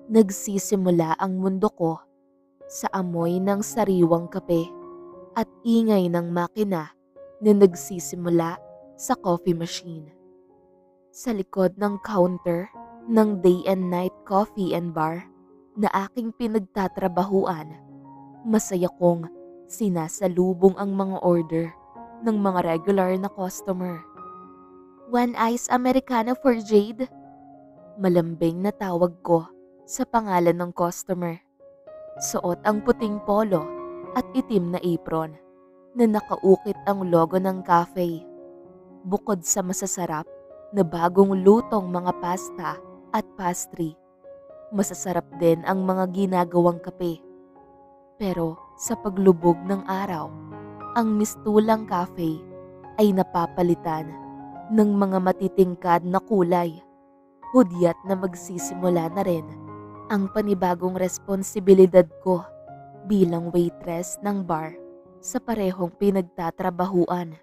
Nagsisimula ang mundo ko sa amoy ng sariwang kape at ingay ng makina na nagsisimula sa coffee machine. Sa likod ng counter ng Day and Night Coffee and Bar na aking pinagtatrabahuan, masaya kong sinasalubong ang mga order ng mga regular na customer. "One ice Americano for Jade." Malambing na tawag ko sa pangalan ng customer. Suot ang puting polo at itim na apron na nakaukit ang logo ng cafe. Bukod sa masasarap na bagong lutong mga pasta at pastry, masasarap din ang mga ginagawang kape. Pero sa paglubog ng araw, ang mistulang cafe ay napapalitan ng mga matitingkad na kulay. Hudyat na magsisimula na rin ang panibagong responsibilidad ko bilang waitress ng bar sa parehong pinagtatrabahuan.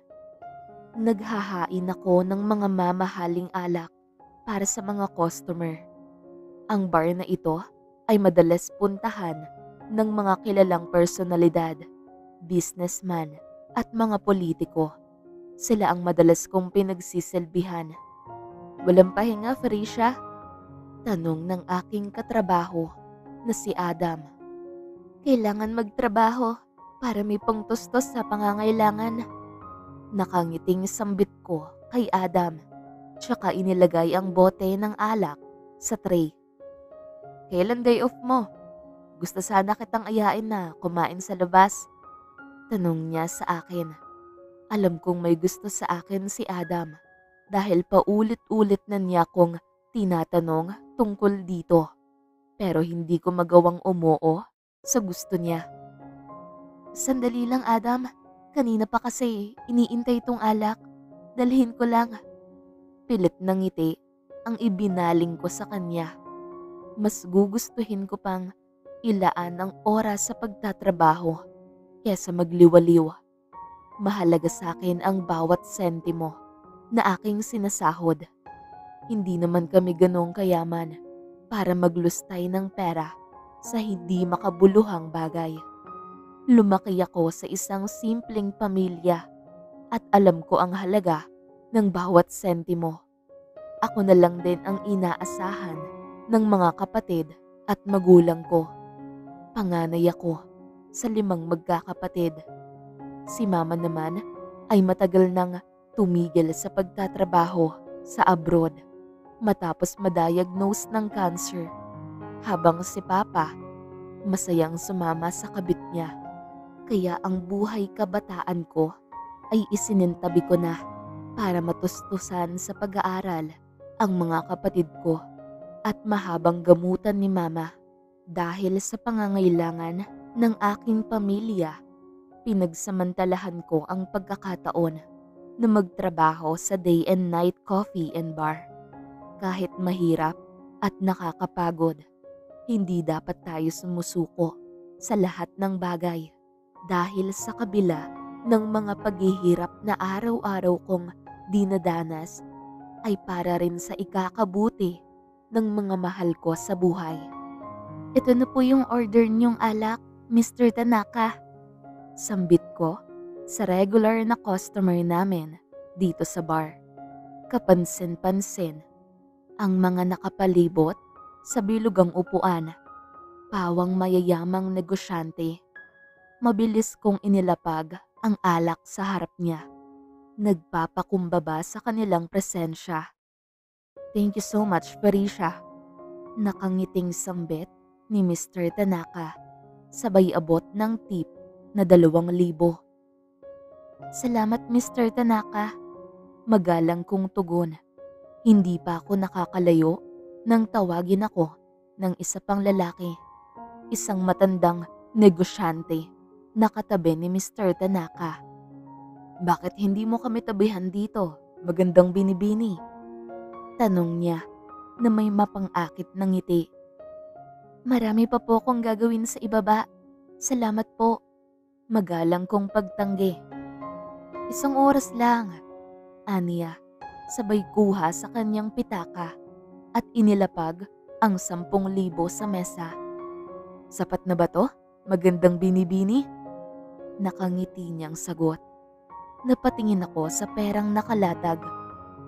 Naghahain ako ng mga mamahaling alak para sa mga customer. Ang bar na ito ay madalas puntahan ng mga kilalang personalidad, businessman at mga politiko. Sila ang madalas kong pinagsisilbihan. "Walang pahinga, Felicia?" tanong ng aking katrabaho na si Adam. "Kailangan magtrabaho para may pangtustos sa pangangailangan." Nakangiting sambit ko kay Adam, tsaka inilagay ang bote ng alak sa tray. "Kailan day off mo? Gusto sana kitang ayain na kumain sa labas." Tanong niya sa akin. Alam kong may gusto sa akin si Adam dahil paulit-ulit na niya kong tinatanong tungkol dito. Pero hindi ko magawang umoo sa gusto niya. "Sandali lang, Adam. Kanina pa kasi iniintay tong alak. Dalhin ko lang." Pilit na ngiti ang ibinaling ko sa kanya. Mas gugustuhin ko pang ilaan ang oras sa pagtatrabaho kesa magliwaliw. Mahalaga sa akin ang bawat sentimo na aking sinasahod. Hindi naman kami ganong kayaman para maglustay ng pera sa hindi makabuluhang bagay. Lumaki ako sa isang simpleng pamilya at alam ko ang halaga ng bawat sentimo. Ako na lang din ang inaasahan ng mga kapatid at magulang ko. Panganay ako sa 5 magkakapatid. Si mama naman ay matagal nang tumigil sa pagtatrabaho sa abroad matapos madiagnose ng cancer, habang si papa masayang sumama sa kabit niya. Kaya ang buhay kabataan ko ay isinintabi ko na para matustusan sa pag-aaral ang mga kapatid ko at mahabang gamutan ni mama. Dahil sa pangangailangan ng aking pamilya, pinagsamantalahan ko ang pagkakataon na magtrabaho sa Day and Night Coffee and Bar. Kahit mahirap at nakakapagod, hindi dapat tayo sumusuko sa lahat ng bagay. Dahil sa kabila ng mga paghihirap na araw-araw kong dinadanas, ay para rin sa ikakabuti ng mga mahal ko sa buhay. "Ito na po yung order niyong alak, Mr. Tanaka." Sambit ko sa regular na customer namin dito sa bar. Kapansin-pansin ang mga nakapalibot sa bilugang upuan. Pawang mayayamang negosyante. Mabilis kong inilapag ang alak sa harap niya. Nagpapakumbaba sa kanilang presensya. "Thank you so much, Felicia." Nakangiting sambit ni Mr. Tanaka, sabay abot ng tip na 2,000. "Salamat, Mr. Tanaka." Magalang kong tugon. Hindi pa ako nakakalayo nang tawagin ako ng isa pang lalaki, isang matandang negosyante na katabi ni Mr. Tanaka. "Bakit hindi mo kami tabihan dito? Magandang binibini." Tanong niya na may mapang-akit na ngiti. "Marami pa po akong gagawin sa ibaba. Salamat po." Magalang kong pagtanggi. "Isang oras lang," aniya, sabay kuha sa kanyang pitaka at inilapag ang 10,000 sa mesa. Sapat na ba to? Magandang binibini? Nakangiti niyang sagot. Napatingin ako sa perang nakalatag.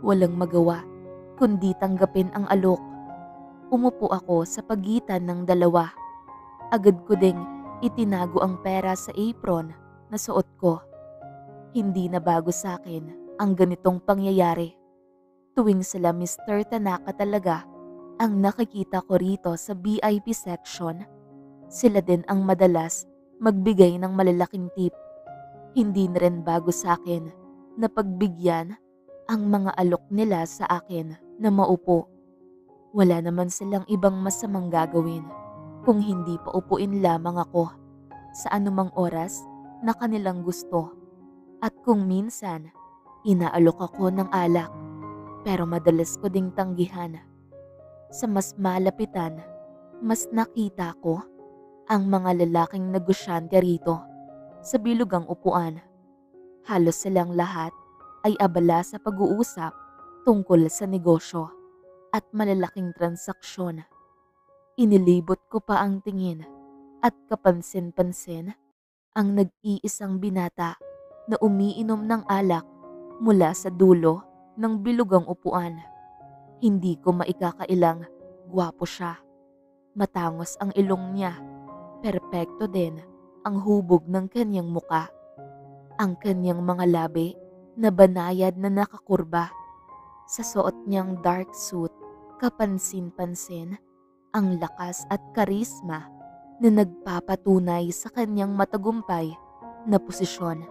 Walang magawa, kundi tanggapin ang alok. Umupo ako sa pagitan ng dalawa. Agad ko ding itinago ang pera sa apron na suot ko. Hindi na bago sa akin ang ganitong pangyayari. Tuwing sila Mr. Tanaka talaga ang nakikita ko rito sa VIP section, sila din ang madalas magbigay ng malalaking tip. Hindi na rin bago sa akin na pagbigyan ang mga alok nila sa akin na maupo. Wala naman silang ibang masamang gagawin kung hindi pa upuin lamang ako sa anumang oras na kanilang gusto. At kung minsan, inaalok ako ng alak, pero madalas ko ding tanggihan. Sa mas malapitan, mas nakita ko ang mga lalaking negosyante rito sa bilugang upuan. Halos silang lahat ay abala sa pag-uusap tungkol sa negosyo at malalaking transaksyon. Inilibot ko pa ang tingin at kapansin-pansin ang nag-iisang binata na umiinom ng alak mula sa dulo ng bilugang upuan. Hindi ko maikakailang gwapo siya. Matangos ang ilong niya. Perpekto din ang hubog ng kanyang muka. Ang kanyang mga labi na banayad na nakakurba. Sa suot niyang dark suit, kapansin-pansin ang lakas at karisma na nagpapatunay sa kanyang matagumpay na posisyon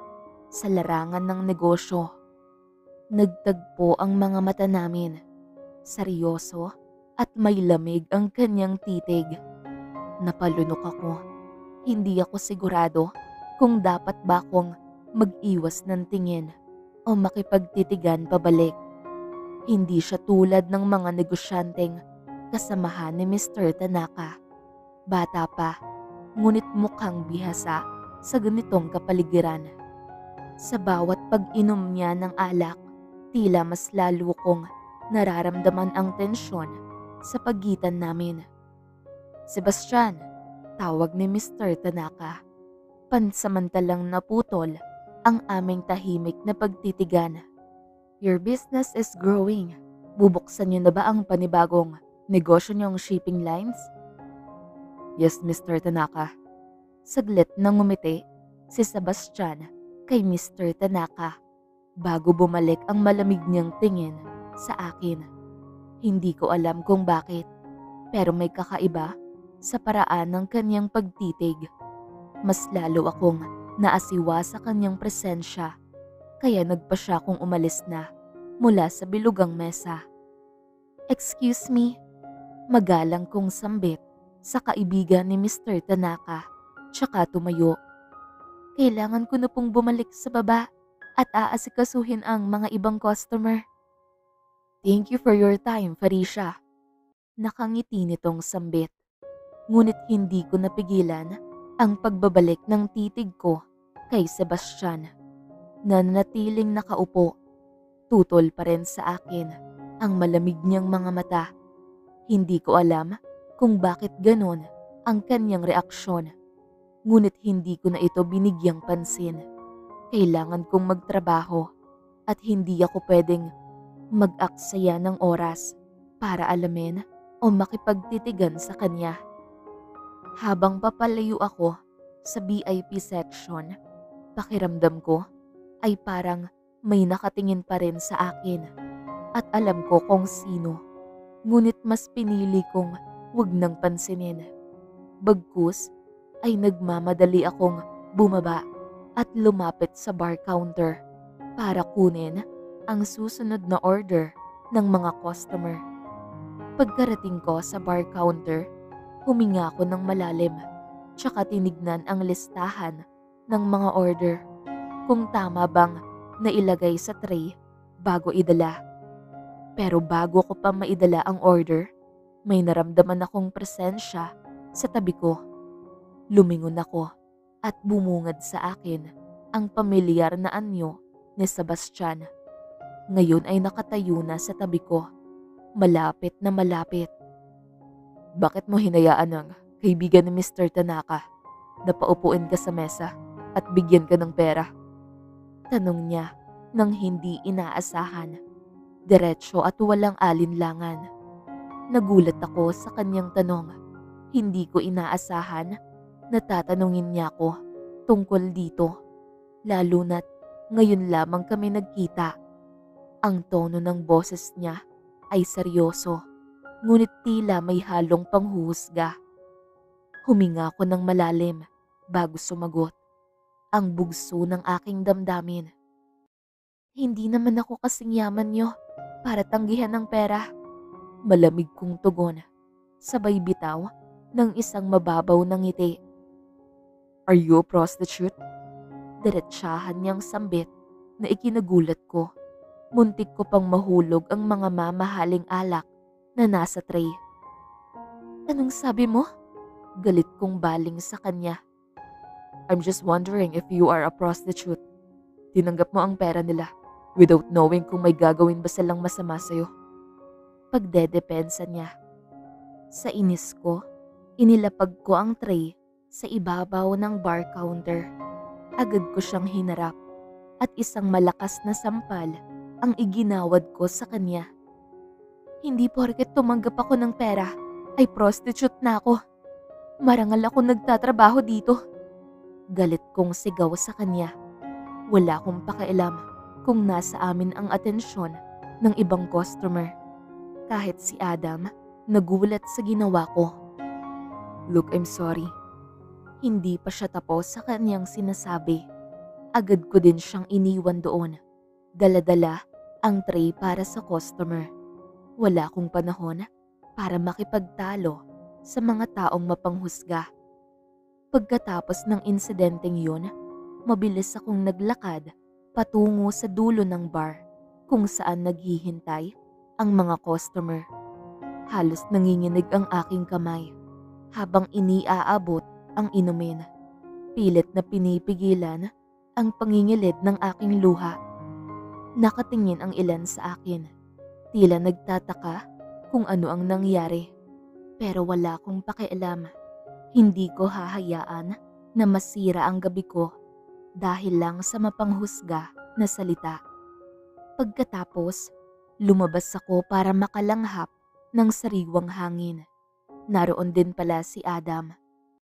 sa larangan ng negosyo. Nagtagpo ang mga mata namin. Seryoso at may lamig ang kanyang titig. Napalunok ako. Hindi ako sigurado kung dapat ba akong mag-iwas ng tingin o makipagtitigan pabalik. Hindi siya tulad ng mga negosyanteng kasamahan ni Mr. Tanaka. Bata pa, ngunit mukhang bihasa sa ganitong kapaligiran. Sa bawat pag-inom niya ng alak, tila mas lalo kong nararamdaman ang tensyon sa pagitan namin. Sebastian, tawag ni Mr. Tanaka. Pansamantalang naputol ang aming tahimik na pagtitigan. Your business is growing. Bubuksan niyo na ba ang panibagong negosyo niyong shipping lines? Yes, Mr. Tanaka. Saglit na ngumiti si Sebastian kay Mr. Tanaka bago bumalik ang malamig niyang tingin sa akin. Hindi ko alam kung bakit, pero may kakaiba sa paraan ng kanyang pagtitig. Mas lalo akong naasiwa sa kanyang presensya, kaya nagpa siya kung umalis na mula sa bilugang mesa. Excuse me, magalang kong sambit sa kaibigan ni Mr. Tanaka, tsaka tumayo. Kailangan ko na pong bumalik sa baba at aasikasuhin ang mga ibang customer. Thank you for your time, Felicia. Nakangiti nitong sambit. Ngunit hindi ko napigilan ang pagbabalik ng titig ko kay Sebastian. Nanatiling nakaupo. Tutol pa rin sa akin ang malamig niyang mga mata. Hindi ko alam kung bakit ganon ang kanyang reaksyon. Ngunit hindi ko na ito binigyang pansin. Kailangan kong magtrabaho at hindi ako pwedeng mag-aksaya ng oras para alamin o makipagtitigan sa kanya. Habang papalayo ako sa VIP section, pakiramdam ko ay parang may nakatingin pa rin sa akin at alam ko kung sino. Ngunit mas pinili kong wag nang pansinin. Bagkus ay nagmamadali akong bumaba at lumapit sa bar counter para kunin ang susunod na order ng mga customer. Pagkarating ko sa bar counter, huminga ako ng malalim tsaka tinignan ang listahan ng mga order kung tama bang nailagay sa tray bago idala. Pero bago ko pa maidala ang order, may naramdaman akong presensya sa tabi ko. Lumingon ako at bumungad sa akin ang pamilyar na anyo ni Sebastian. Ngayon ay nakatayo na sa tabi ko, malapit na malapit. Bakit mo hinayaan ng kaibigan ni Mr. Tanaka na paupuin ka sa mesa at bigyan ka ng pera? Tanong niya nang hindi inaasahan. Diretso at walang alinlangan. Nagulat ako sa kanyang tanong. Hindi ko inaasahan na tatanungin niya ako tungkol dito. Lalo na't ngayon lamang kami nagkita. Ang tono ng boses niya ay seryoso, ngunit tila may halong panghuhusga. Huminga ko ng malalim bago sumagot. Ang bugso ng aking damdamin. Hindi naman ako kasing yaman niyo para tanggihan ng pera. Malamig kong tugon, sabay bitaw ng isang mababaw na ngiti. Are you a prostitute? Diretsahan niyang sambit na ikinagulat ko. Muntik ko pang mahulog ang mga mamahaling alak na nasa tray. Anong sabi mo? Galit kong baling sa kanya. I'm just wondering if you are a prostitute. Tinanggap mo ang pera nila without knowing kung may gagawin ba silang masama sa'yo. Pagdedepensa niya. Sa inis ko, inilapag ko ang tray sa ibabaw ng bar counter. Agad ko siyang hinarap at isang malakas na sampal ang iginawad ko sa kanya. Hindi porket tumanggap ako ng pera ay prostitute na ako. Marangal ako nagtatrabaho dito. Galit kong sigaw sa kanya. Wala akong pakialam kung nasa amin ang atensyon ng ibang customer. Kahit si Adam, nagulat sa ginawa ko. Look, I'm sorry. Hindi pa siya tapos sa kanyang sinasabi. Agad ko din siyang iniwan doon. Dala-dala ang tray para sa customer. Wala akong panahon para makipagtalo sa mga taong mapanghusga. Pagkatapos ng insidenteng yun, mabilis akong naglakad patungo sa dulo ng bar kung saan naghihintay ang mga customer. Halos nanginginig ang aking kamay habang iniaabot ang inumin. Pilit na pinipigilan ang pangingilid ng aking luha. Nakatingin ang ilan sa akin. Tila nagtataka kung ano ang nangyari. Pero wala akong pakialam. Hindi ko hahayaan na masira ang gabi ko dahil lang sa mapanghusga na salita. Pagkatapos, lumabas ako para makalanghap ng sariwang hangin. Naroon din pala si Adam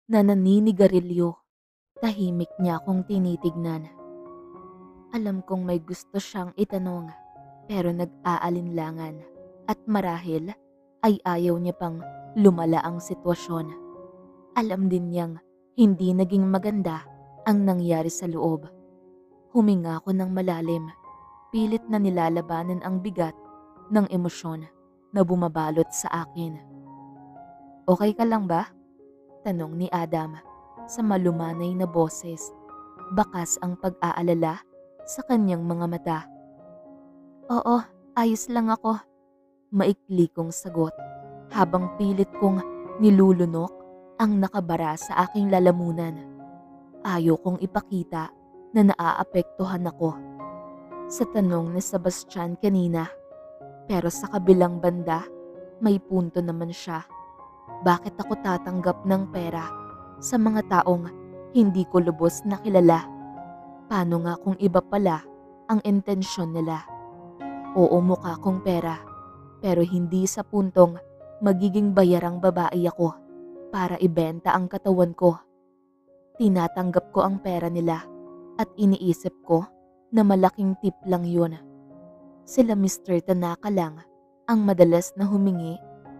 na naninigarilyo. Tahimik niya akong tinitignan. Alam kong may gusto siyang itanong pero nag-aalinlangan at marahil ay ayaw niya pang lumala ang sitwasyon. Alam din niyang hindi naging maganda ang nangyari sa loob. Huminga ko ng malalim, pilit na nilalabanan ang bigat ng emosyon na bumabalot sa akin. Okay ka lang ba? Tanong ni Adam sa malumanay na boses. Bakas ang pag-aalala sa kanyang mga mata. Oo, ayos lang ako. Maikli kong sagot habang pilit kong nilulunok ang nakabara sa aking lalamunan. Ayaw kong ipakita na naaapektuhan ako sa tanong ni Sebastian kanina. Pero sa kabilang banda, may punto naman siya. Bakit ako tatanggap ng pera sa mga taong hindi ko lubos na kilala? Paano nga kung iba pala ang intensyon nila? Oo, mukha kong pera, pero hindi sa puntong magiging bayarang babae ako para ibenta ang katawan ko. Tinatanggap ko ang pera nila at iniisip ko na malaking tip lang yun. Sila Mr. Tanaka lang ang madalas na humingi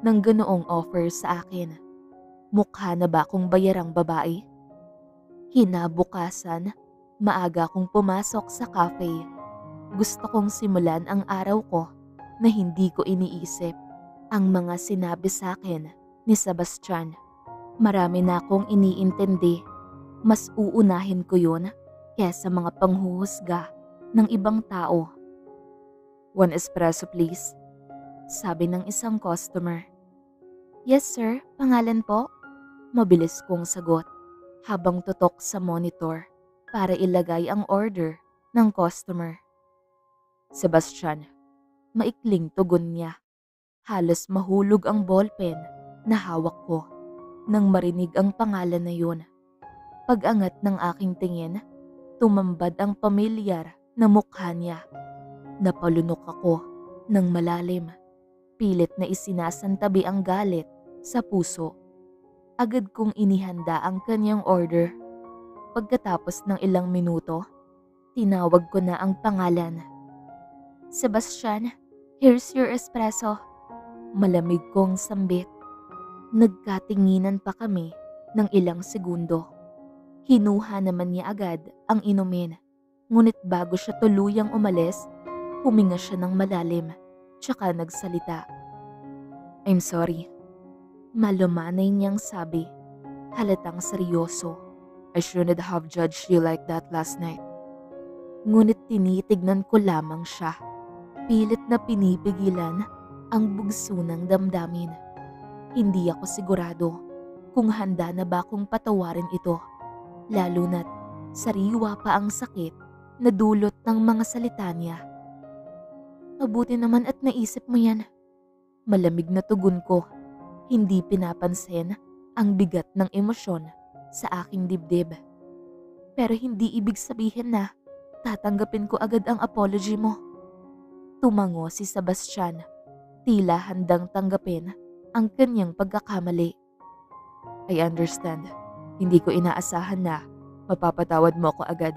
ng ganoong offer sa akin. Mukha na ba akong bayarang babae? Kinabukasan, maaga akong pumasok sa cafe. Gusto kong simulan ang araw ko na hindi ko iniisip ang mga sinabi sa akin ni Sebastian. Marami na akong iniintindi. Mas uunahin ko yun kesa mga panghuhusga ng ibang tao. One espresso please, sabi ng isang customer. Yes sir, pangalan po? Mabilis kong sagot habang tutok sa monitor para ilagay ang order ng customer. Sebastian, maikling tugon niya. Halos mahulog ang ballpen na hawak ko nang marinig ang pangalan na yun. Pag-angat ng aking tingin, tumambad ang pamilyar na mukha niya. Napalunok ako ng malalim. Pilit na isinasantabi ang galit sa puso. Agad kong inihanda ang kanyang order. Pagkatapos ng ilang minuto, tinawag ko na ang pangalan. "Sebastian, here's your espresso." Malamig kong sambit. Nagkatinginan pa kami ng ilang segundo. Kinuha naman niya agad ang inumin. Ngunit bago siya tuluyang umalis, huminga siya ng malalim, tsaka nagsalita. "I'm sorry." Malumanay niyang sabi, halatang seryoso. "I shouldn't have judged you like that last night." Ngunit tinitignan ko lamang siya. Pilit na pinipigilan ang bugso ng damdamin. Hindi ako sigurado kung handa na ba akong patawarin ito, lalo na't sariwa pa ang sakit na dulot ng mga salita niya. "Mabuti naman at naisip mo yan." Malamig na tugon ko, hindi pinapansin ang bigat ng emosyon sa aking dibdib. "Pero hindi ibig sabihin na tatanggapin ko agad ang apology mo." Tumango si Sebastian, tila handang tanggapin ang kanyang pagkakamali. "I understand. Hindi ko inaasahan na mapapatawad mo ako agad.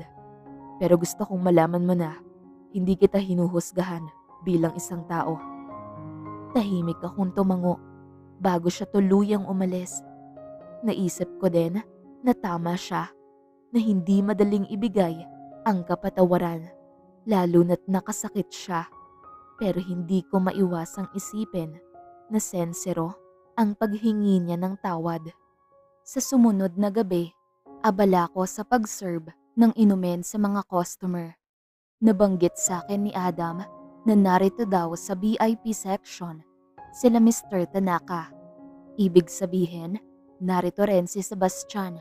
Pero gusto kong malaman mo na hindi kita hinuhusgahan bilang isang tao." Tahimik akong tumango bago siya tuluyang umalis. Naisip ko din na tama siya, na hindi madaling ibigay ang kapatawaran, lalo na't nakasakit siya. Pero hindi ko maiwasang isipin na sensero ang paghingi niya ng tawad. Sa sumunod na gabi, abala ko sa pag-serve ng inumin sa mga customer. Nabanggit sa akin ni Adam na narito daw sa VIP section sila Mr. Tanaka. Ibig sabihin, narito rin si Sebastian.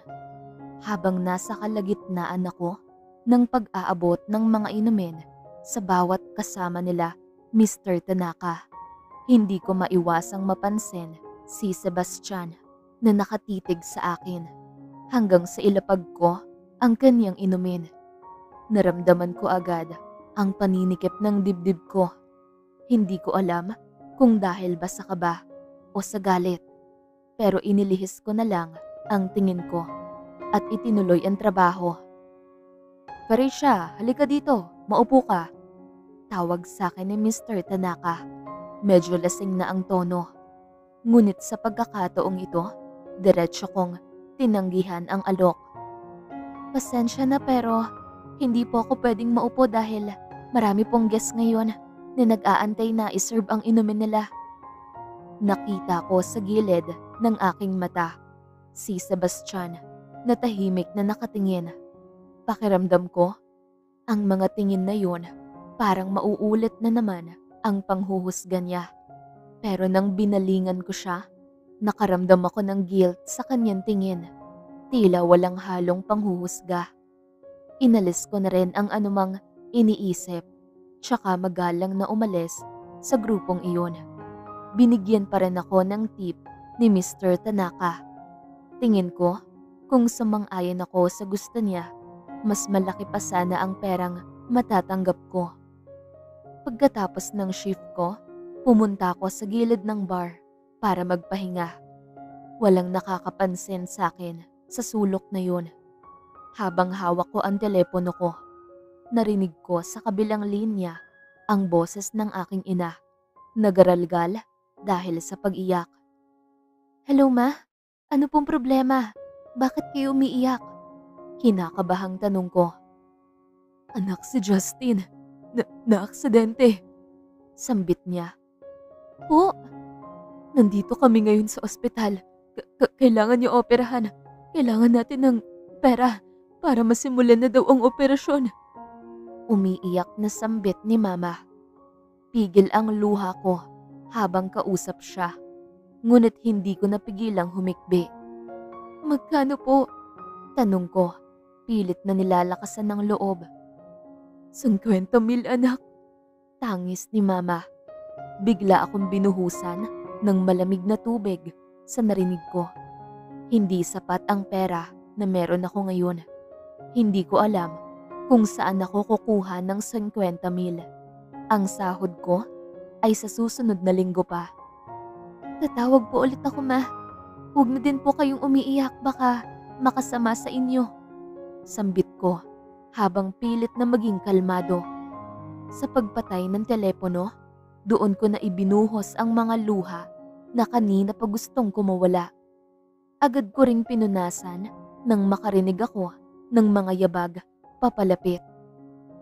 Habang nasa kalagitnaan ako ng pag-aabot ng mga inumin sa bawat kasama nila Mr. Tanaka, hindi ko maiwasang mapansin si Sebastian na nakatitig sa akin hanggang sa ilapag ko ang kanyang inumin. Naramdaman ko agad ang paninikip ng dibdib ko. Hindi ko alam kung dahil ba sa kaba o sa galit, pero inilihis ko na lang ang tingin ko at itinuloy ang trabaho. "Parisha, halika dito, maupo ka." Tawag sa akin ni Mr. Tanaka. Medyo lasing na ang tono. Ngunit sa pagkakataong ito, diretso kong tinanggihan ang alok. "Pasensya na pero hindi po ako pwedeng maupo dahil marami pong guests ngayon na nag-aantay na iserve ang inumin nila." Nakita ko sa gilid ng aking mata si Sebastian na tahimik na nakatingin. Pakiramdam ko, ang mga tingin na yun parang mauulit na naman ang panghuhusga niya. Pero nang binalingan ko siya, nakaramdam ako ng guilt sa kanyang tingin. Tila walang halong panghuhusga. Inalis ko na rin ang anumang iniisip, tsaka magalang na umalis sa grupong iyon. Binigyan pa rin ako ng tip ni Mr. Tanaka. Tingin ko, kung sumang-ayon ako sa gusto niya, mas malaki pa sana ang perang matatanggap ko. Pagkatapos ng shift ko, pumunta ako sa gilid ng bar para magpahinga. Walang nakakapansin sa akin sa sulok na yun. Habang hawak ko ang telepono ko, narinig ko sa kabilang linya ang boses ng aking ina. Nagaralgal dahil sa pag-iyak. "Hello ma, ano pong problema? Bakit kayo umiiyak?" Kinakabahang tanong ko. "Anak, si Justin. Na-aksidente." Sambit niya. "Po? Nandito kami ngayon sa ospital. Kailangan niyo operahan. Kailangan natin ng pera para masimulan na daw ang operasyon." Umiiyak na sambit ni mama. Pigil ang luha ko habang kausap siya. Ngunit hindi ko napigilang humikbi. "Magkano po?" Tanong ko, pilit na nilalakasan ng loob. 50,000 anak. Tangis ni mama. Bigla akong binuhusan ng malamig na tubig sa narinig ko. Hindi sapat ang pera na meron ako ngayon. Hindi ko alam kung saan ako kukuha ng 50,000. Ang sahod ko ay sa susunod na linggo pa. Tatawag po ulit ako, ma. Huwag na din po kayong umiiyak, baka makasama sa inyo. Sambit ko habang pilit na maging kalmado. Sa pagpatay ng telepono, doon ko na ibinuhos ang mga luha na kanina pa gustong kumawala. Agad ko ring pinunasan nang makarinig ako ng mga yabag papalapit.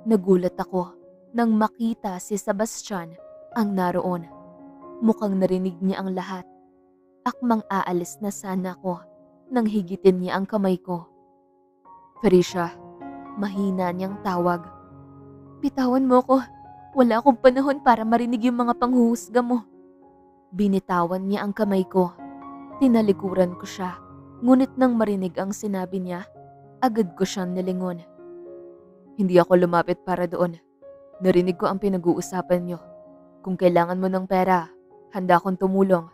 Nagulat ako nang makita si Sebastian ang naroon. Mukhang narinig niya ang lahat. Akmang aalis na sana ako nang higitin niya ang kamay ko. Felicia, mahina niyang tawag. Bitawan mo ko. Wala akong panahon para marinig yung mga panghuhusga mo. Binitawan niya ang kamay ko. Tinalikuran ko siya. Ngunit nang marinig ang sinabi niya, agad ko siyang nilingon. Hindi ako lumapit para doon. Narinig ko ang pinag-uusapan niyo. Kung kailangan mo ng pera, handa akong tumulong.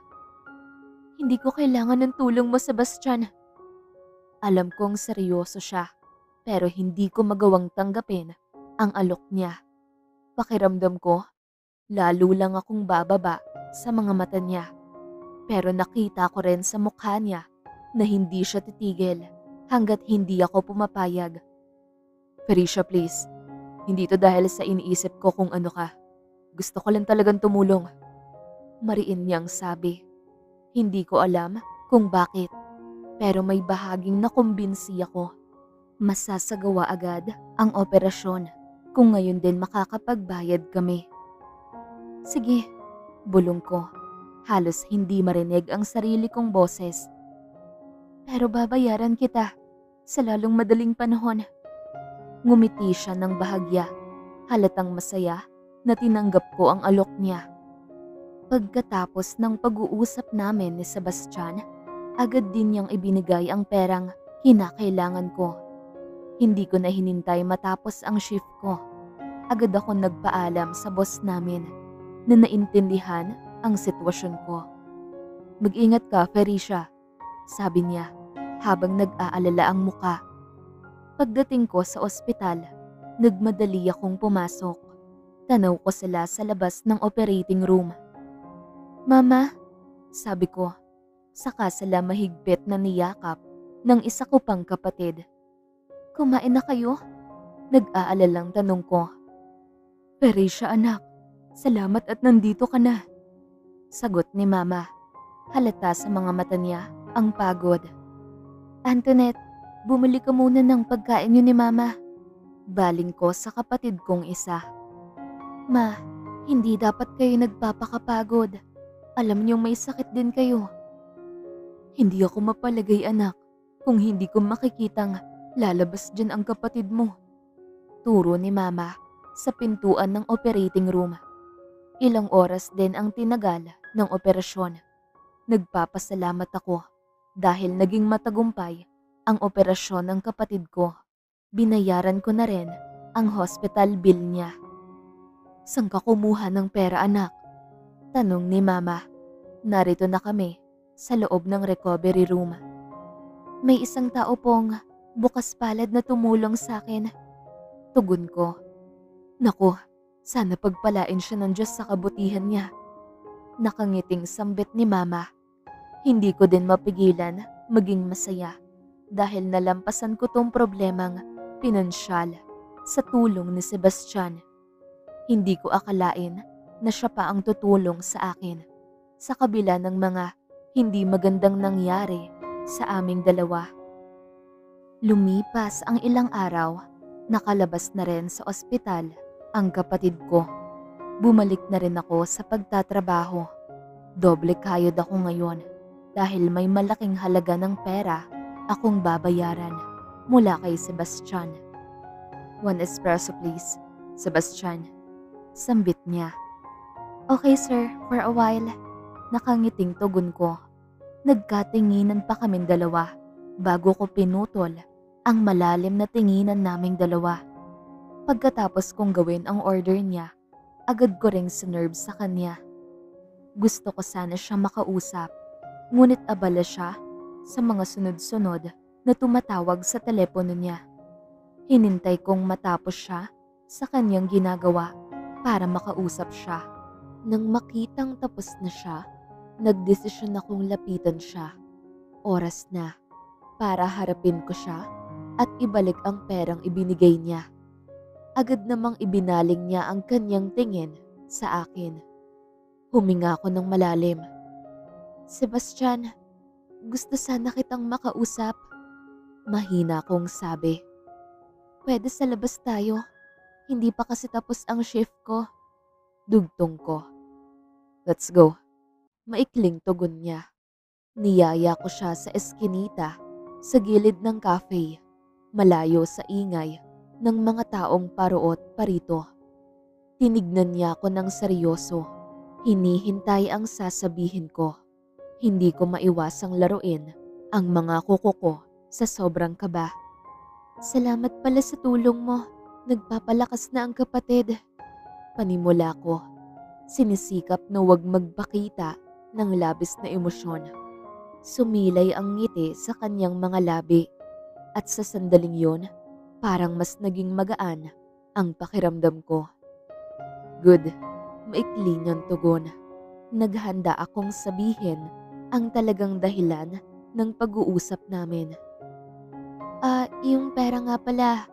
Hindi ko kailangan ng tulong mo, Sebastian. Alam kong seryoso siya, pero hindi ko magawang tanggapin ang alok niya. Pakiramdam ko, lalo lang akong bababa sa mga mata niya. Pero nakita ko rin sa mukha niya na hindi siya titigil hanggat hindi ako pumapayag. Felicia, please. Hindi to dahil sa iniisip ko kung ano ka. Gusto ko lang talagang tumulong. Mariin niyang sabi. Hindi ko alam kung bakit, pero may bahaging nakumbinsi ako. Masasagawa agad ang operasyon kung ngayon din makakapagbayad kami. Sige, bulong ko. Halos hindi marinig ang sarili kong boses. Pero babayaran kita sa lalong madaling panahon. Ngumiti siya ng bahagya. Halatang masaya na tinanggap ko ang alok niya. Pagkatapos ng pag-uusap namin ni Sebastian, agad din niyang ibinigay ang perang kinakailangan ko. Hindi ko na hinintay matapos ang shift ko. Agad ako nagpaalam sa boss namin na naintindihan ang sitwasyon ko. Mag-ingat ka, Felicia, sabi niya habang nag-aalala ang muka. Pagdating ko sa ospital, nagmadali akong pumasok. Tanaw ko sila sa labas ng operating room. Mama, sabi ko, saka sila mahigpit na niyakap ng isa ko pang kapatid. Kumain na kayo? Nag-aalalang tanong ko. Felicia, anak, salamat at nandito ka na. Sagot ni Mama. Halata sa mga mata niya ang pagod. Antoinette, bumili ka muna ng pagkain niyo ni Mama. Baling ko sa kapatid kong isa. Ma, hindi dapat kayo nagpapakapagod. Alam niyong may sakit din kayo. Hindi ako mapalagay, anak, kung hindi ko makikitang lalabas dyan ang kapatid mo. Turo ni Mama sa pintuan ng operating room. Ilang oras din ang tinagal ng operasyon. Nagpapasalamat ako dahil naging matagumpay ang operasyon ng kapatid ko. Binayaran ko na rin ang hospital bill niya. Saan ka kumuha ng pera, anak? Tanong ni Mama. Narito na kami sa loob ng recovery room. May isang tao pong bukas palad na tumulong sa akin. Tugon ko. Naku, sana pagpalain siya ng Diyos sa kabutihan niya. Nakangiting sambit ni Mama. Hindi ko din mapigilan maging masaya dahil nalampasan ko tong problemang pinansyal sa tulong ni Sebastian. Hindi ko akalain na siya pa ang tutulong sa akin sa kabila ng mga hindi magandang nangyari sa aming dalawa. Lumipas ang ilang araw, nakalabas na rin sa ospital ang kapatid ko. Bumalik na rin ako sa pagtatrabaho. Doble kayod ako ngayon dahil may malaking halaga ng pera akong babayaran mula kay Sebastian. 1 espresso please, Sebastian. Sambit niya. Okay sir, for a while. Nakangiting tugon ko. Nagkatinginan pa kaming dalawa bago ko pinutol ang malalim na tinginan naming dalawa. Pagkatapos kong gawin ang order niya, agad ko ring sinerve sa kanya. Gusto ko sana siya makausap, Ngunit abala siya sa mga sunod-sunod na tumatawag sa telepono niya. Hinintay kong matapos siya sa kanyang ginagawa para makausap siya. Nang makitang tapos na siya, nagdesisyon akong lapitan siya. Oras na para harapin ko siya at ibalik ang perang ibinigay niya. Agad namang ibinaling niya ang kanyang tingin sa akin. Huminga ako ng malalim. Sebastian, gusto sana kitang makausap. Mahina kong sabi. Pwede sa labas tayo. Hindi pa kasi tapos ang shift ko. Dugtong ko. Let's go. Maikling tugon niya. Niyaya ko siya sa eskinita, sa gilid ng cafe, malayo sa ingay ng mga taong paruot parito. Tinignan niya ako ng seryoso. Hinihintay ang sasabihin ko. Hindi ko maiwasang laruin ang mga kuko ko sa sobrang kaba. Salamat pala sa tulong mo. Nagpapalakas na ang kapatid. Panimula ko. Sinisikap na huwag magpakita ng labis na emosyon. Sumilay ang ngiti sa kanyang mga labi at sa sandaling yon, parang mas naging magaan ang pakiramdam ko. Good, maikli niyang tugon. Naghanda akong sabihin ang talagang dahilan ng pag-uusap namin. Yung pera nga pala,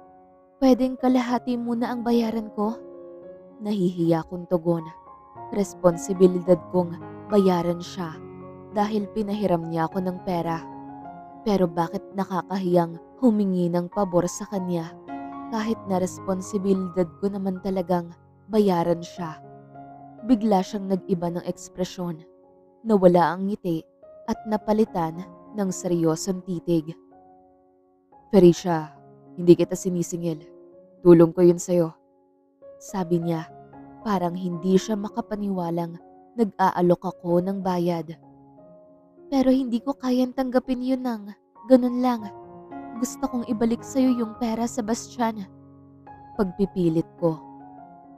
pwedeng kalahati muna ang bayaran ko? Nahihiya kong tugon. Responsibilidad kong bayaran siya dahil pinahiram niya ako ng pera. Pero bakit nakakahiyang humingi ng pabor sa kanya kahit na responsibilidad ko naman talagang bayaran siya? Bigla siyang nag-iba ng ekspresyon. Nawala ang ngiti at napalitan ng seryosong titig. Felicia, hindi kita sinisingil. Tulong ko yun sa'yo. Sabi niya, parang hindi siya makapaniwalang nag-aalok ako ng bayad. Pero hindi ko kayang tanggapin yun ng ganun lang. Gusto kong ibalik sa'yo yung pera, Sebastian. Pagpipilit ko.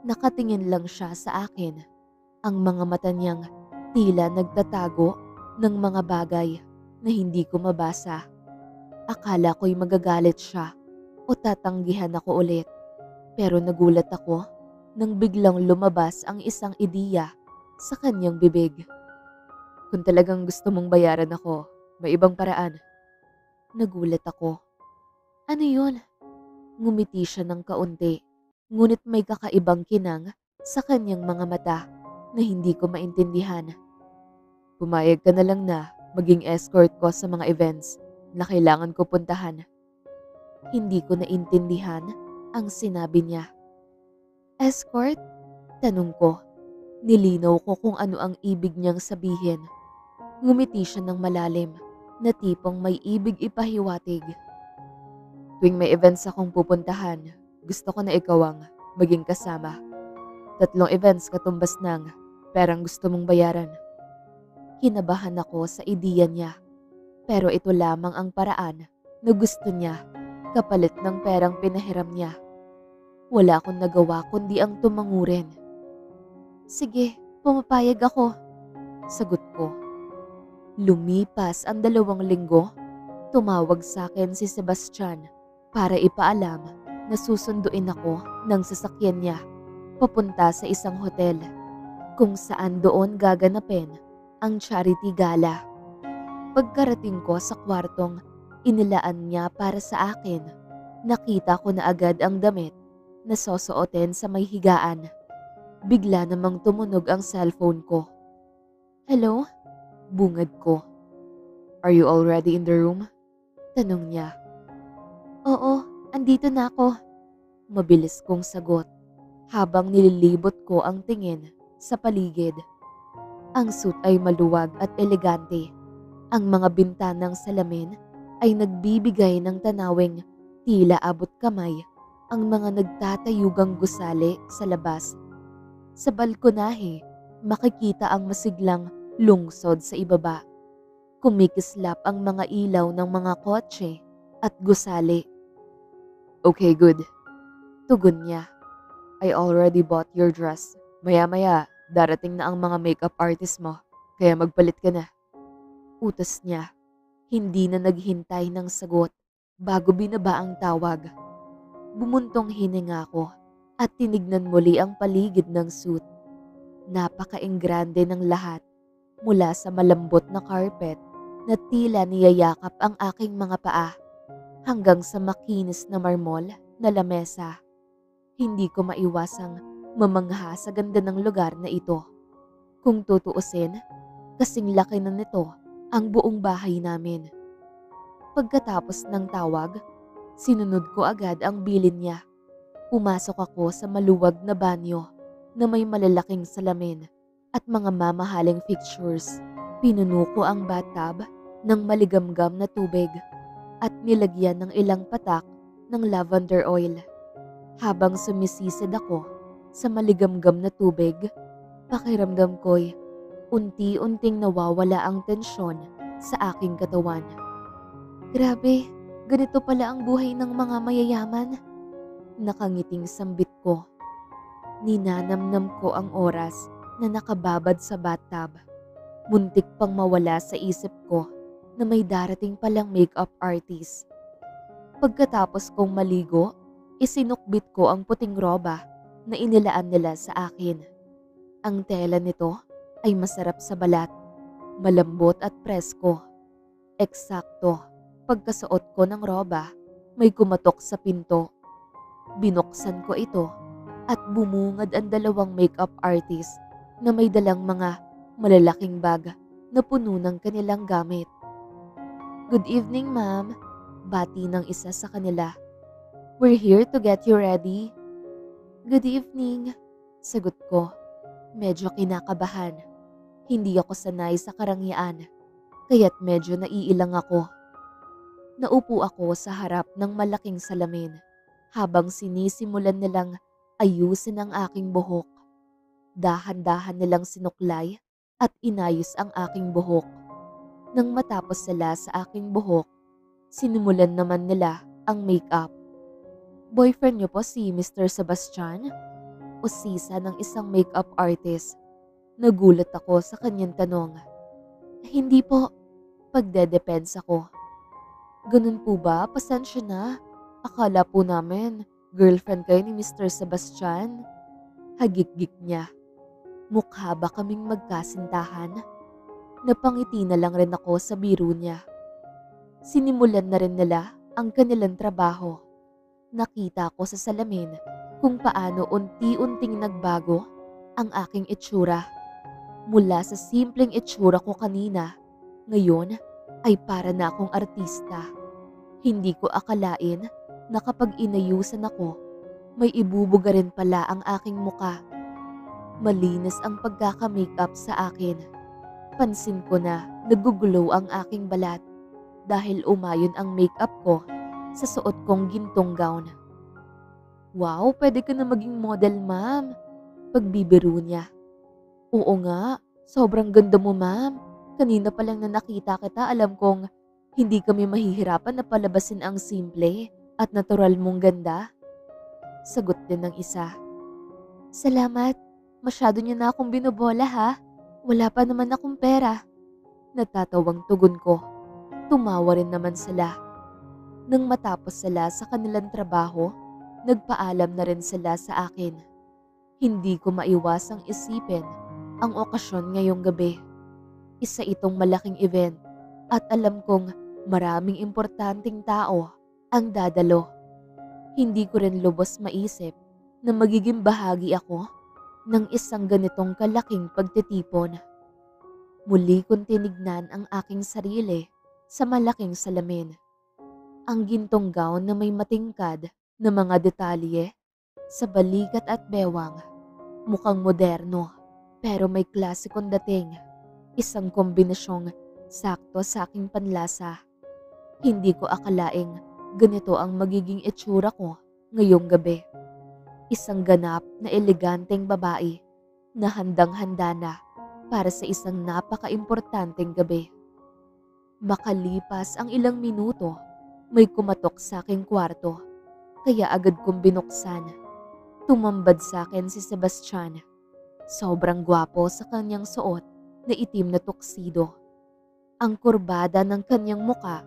Nakatingin lang siya sa akin. Ang mga mata niyang tila nagtatago ng mga bagay na hindi ko mabasa. Akala ko'y magagalit siya o tatanggihan ako ulit. Pero nagulat ako nang biglang lumabas ang isang ideya sa kanyang bibig. Kung talagang gusto mong bayaran ako, may ibang paraan. Nagulat ako. Ano yun? Ngumiti siya ng kaunti, ngunit may kakaibang kinang sa kanyang mga mata na hindi ko maintindihan. Pumayag ka na lang na maging escort ko sa mga events na kailangan ko puntahan. Hindi ko naintindihan ang sinabi niya. Escort? Tanong ko. Nilinaw ko kung ano ang ibig niyang sabihin. Ngumiti siya ng malalim na tipong may ibig ipahiwatig. Tuwing may events akong pupuntahan, gusto ko na ikaw ang maging kasama. 3 events katumbas ng perang gusto mong bayaran. Kinabahan ako sa ideya niya, pero ito lamang ang paraan na gusto niya kapalit ng perang pinahiram niya. Wala akong nagawa kundi ang tumangurin. Sige, pumapayag ako, sagot ko. Lumipas ang 2 linggo, tumawag sa akin si Sebastian para ipaalam na susunduin ako ng sasakyan niya papunta sa isang hotel kung saan doon gaganapin ang charity gala. Pagkarating ko sa kwartong inilaan niya para sa akin, nakita ko na agad ang damit na susuotin sa may higaan. Bigla namang tumunog ang cellphone ko. Hello? Bungad ko. Are you already in the room? Tanong niya. Oo, andito na ako. Mabilis kong sagot habang nililibot ko ang tingin sa paligid. Ang suit ay maluwag at elegante. Ang mga bintanang salamin ay nagbibigay ng tanawing tila abot kamay ang mga nagtatayugang gusali sa labas. Sa balkonahe, makikita ang masiglang lungsod sa ibaba. Kumikislap ang mga ilaw ng mga kotse at gusali. Okay, good. Tugon niya. I already bought your dress. Maya-maya, darating na ang mga makeup artist mo, kaya magpalit ka na. Utos niya. Hindi na naghintay ng sagot bago binaba ang tawag. Bumuntong hininga ko at tinignan muli ang paligid ng suite. Napaka-enggrande ng lahat, mula sa malambot na carpet na tila niyayakap ang aking mga paa hanggang sa makinis na marmol na lamesa. Hindi ko maiwasang mamangha sa ganda ng lugar na ito. Kung tutuusin, kasing laki na nito ang buong bahay namin. Pagkatapos ng tawag, sinunod ko agad ang bilin niya. Pumasok ako sa maluwag na banyo na may malalaking salamin at mga mamahaling fixtures. Pinuno ko ang bathtub ng maligamgam na tubig at nilagyan ng ilang patak ng lavender oil. Habang sumisisid ako sa maligamgam na tubig, pakiramdam ko'y unti-unting nawawala ang tensyon sa aking katawan. Grabe, ganito pala ang buhay ng mga mayayaman. Nakangiting sambit ko. Ninanamnam ko ang oras na nakababad sa bathtub. Muntik pang mawala sa isip ko na may darating palang makeup artist. Pagkatapos kong maligo, isinukbit ko ang puting roba na inilaan nila sa akin. Ang tela nito ay masarap sa balat, malambot at presko. Eksakto, pagkasuot ko ng roba, may kumatok sa pinto. Binuksan ko ito at bumungad ang dalawang makeup artist na may dalang mga malalaking bag na puno ng kanilang gamit. "Good evening, ma'am," bati ng isa sa kanila. "We're here to get you ready." "Good evening," sagot ko. Medyo kinakabahan. Hindi ako sanay sa karangyaan, kaya't medyo naiilang ako. Naupo ako sa harap ng malaking salamin habang sinisimulan nilang ayusin ang aking buhok. Dahan-dahan nilang sinuklay at inayos ang aking buhok. Nang matapos sila sa aking buhok, sinimulan naman nila ang makeup. "Boyfriend niyo po si Mr. Sebastian?" Usisa ng isang makeup artist. Nagulat ako sa kanyang tanong. "Hindi po," pagdedepensa ko. "Ganun po ba? Pasensya na. Akala po namin girlfriend kayo ni Mr. Sebastian." Hagikgik niya. Mukha ba kaming magkasintahan? Napangiti na lang rin ako sa biro niya. Sinimulan na rin nila ang kanilang trabaho. Nakita ko sa salamin kung paano unti-unting nagbago ang aking itsura. Mula sa simpleng itsura ko kanina, ngayon ay para na akong artista. Hindi ko akalain na kapag inayusan ako, may ibubuga rin pala ang aking muka. Malinis ang pagkaka-makeup sa akin. Pansin ko na naguglow ang aking balat dahil umayon ang makeup ko sa suot kong gintong gown. "Wow, pwede ka na maging model, ma'am," pagbibiro niya. "Oo nga, sobrang ganda mo, ma'am. Kanina pa lang na nakita kita, alam kong hindi kami mahihirapan na palabasin ang simple at natural mong ganda." Sagot din ng isa. "Salamat, masyado niyo na akong binobola ha. Wala pa naman akong pera." Natatawang tugon ko. Tumawa rin naman sila. Nang matapos sila sa kanilang trabaho, nagpaalam na rin sila sa akin. Hindi ko maiwasang isipin ang okasyon ngayong gabi. Isa itong malaking event at alam kong maraming importanteng tao ang dadalo. Hindi ko rin lubos maisip na magiging bahagi ako ng isang ganitong kalaking pagtitipon. Muli kong tinignan ang aking sarili sa malaking salamin. Ang gintong gown na may matingkad na mga detalye sa balikat at bewang. Mukhang moderno pero may klasikong dating. Isang kombinasyong sakto sa aking panlasa. Hindi ko akalaing ganito ang magiging itsura ko ngayong gabi. Isang ganap na eleganteng babae na handang-handa na para sa isang napaka-importanteng gabi. Makalipas ang ilang minuto, may kumatok sa aking kwarto, kaya agad kong binuksan. Tumambad sa akin si Sebastian. Sobrang gwapo sa kanyang suot na itim na tuxedo. Ang kurbada ng kanyang muka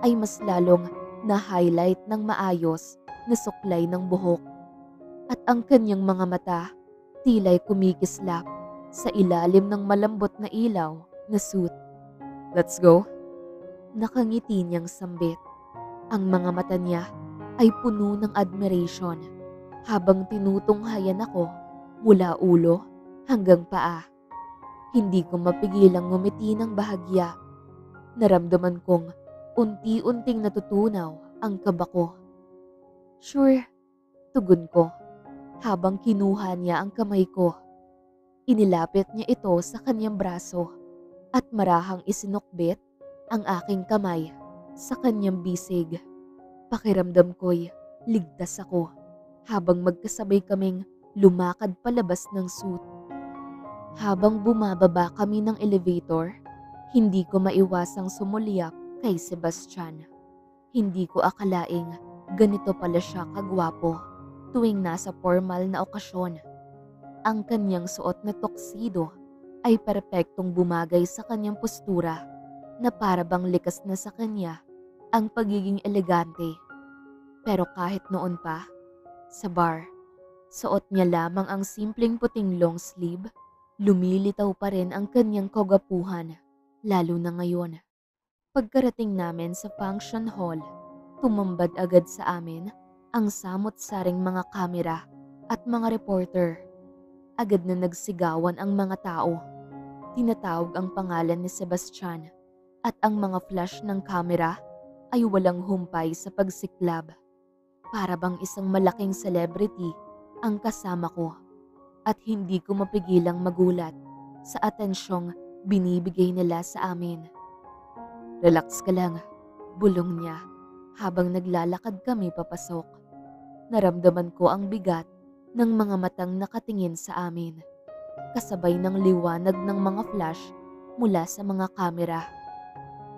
ay mas lalong na-highlight ng maayos na suklay ng buhok at ang kanyang mga mata tila'y kumikislap sa ilalim ng malambot na ilaw na suit. "Let's go?" Nakangiti niyang sambit. Ang mga mata niya ay puno ng admiration habang tinutunghayan ako mula ulo hanggang paa. Hindi ko mapigilang ngumiti ng bahagya. Naramdaman kong unti-unting natutunaw ang kaba ko. "Sure," tugon ko habang kinuha niya ang kamay ko. Inilapit niya ito sa kanyang braso at marahang isinukbit ang aking kamay sa kanyang bisig. Pakiramdam ko'y ligtas ako habang magkasabay kaming lumakad palabas ng suit. Habang bumababa kami ng elevator, hindi ko maiwasang sumuliyap kay Sebastian. Hindi ko akalaing ganito pala siya kagwapo tuwing nasa formal na okasyon. Ang kanyang suot na tuxedo ay perpektong bumagay sa kanyang postura na para bang likas na sa kanya ang pagiging elegante. Pero kahit noon pa, sa bar, suot niya lamang ang simpleng puting long sleeve, lumilitaw pa rin ang kanyang kagwapuhan, lalo na ngayon. Pagkarating namin sa function hall, tumambad agad sa amin ang samot-saring mga kamera at mga reporter. Agad na nagsigawan ang mga tao. Tinatawag ang pangalan ni Sebastian at ang mga flash ng kamera ay walang humpay sa pagsiklab. Para bang isang malaking celebrity ang kasama ko at hindi ko mapigilang magulat sa atensyong binibigay nila sa amin. "Relax ka lang," bulong niya habang naglalakad kami papasok. Naramdaman ko ang bigat ng mga matang nakatingin sa amin, kasabay ng liwanag ng mga flash mula sa mga kamera.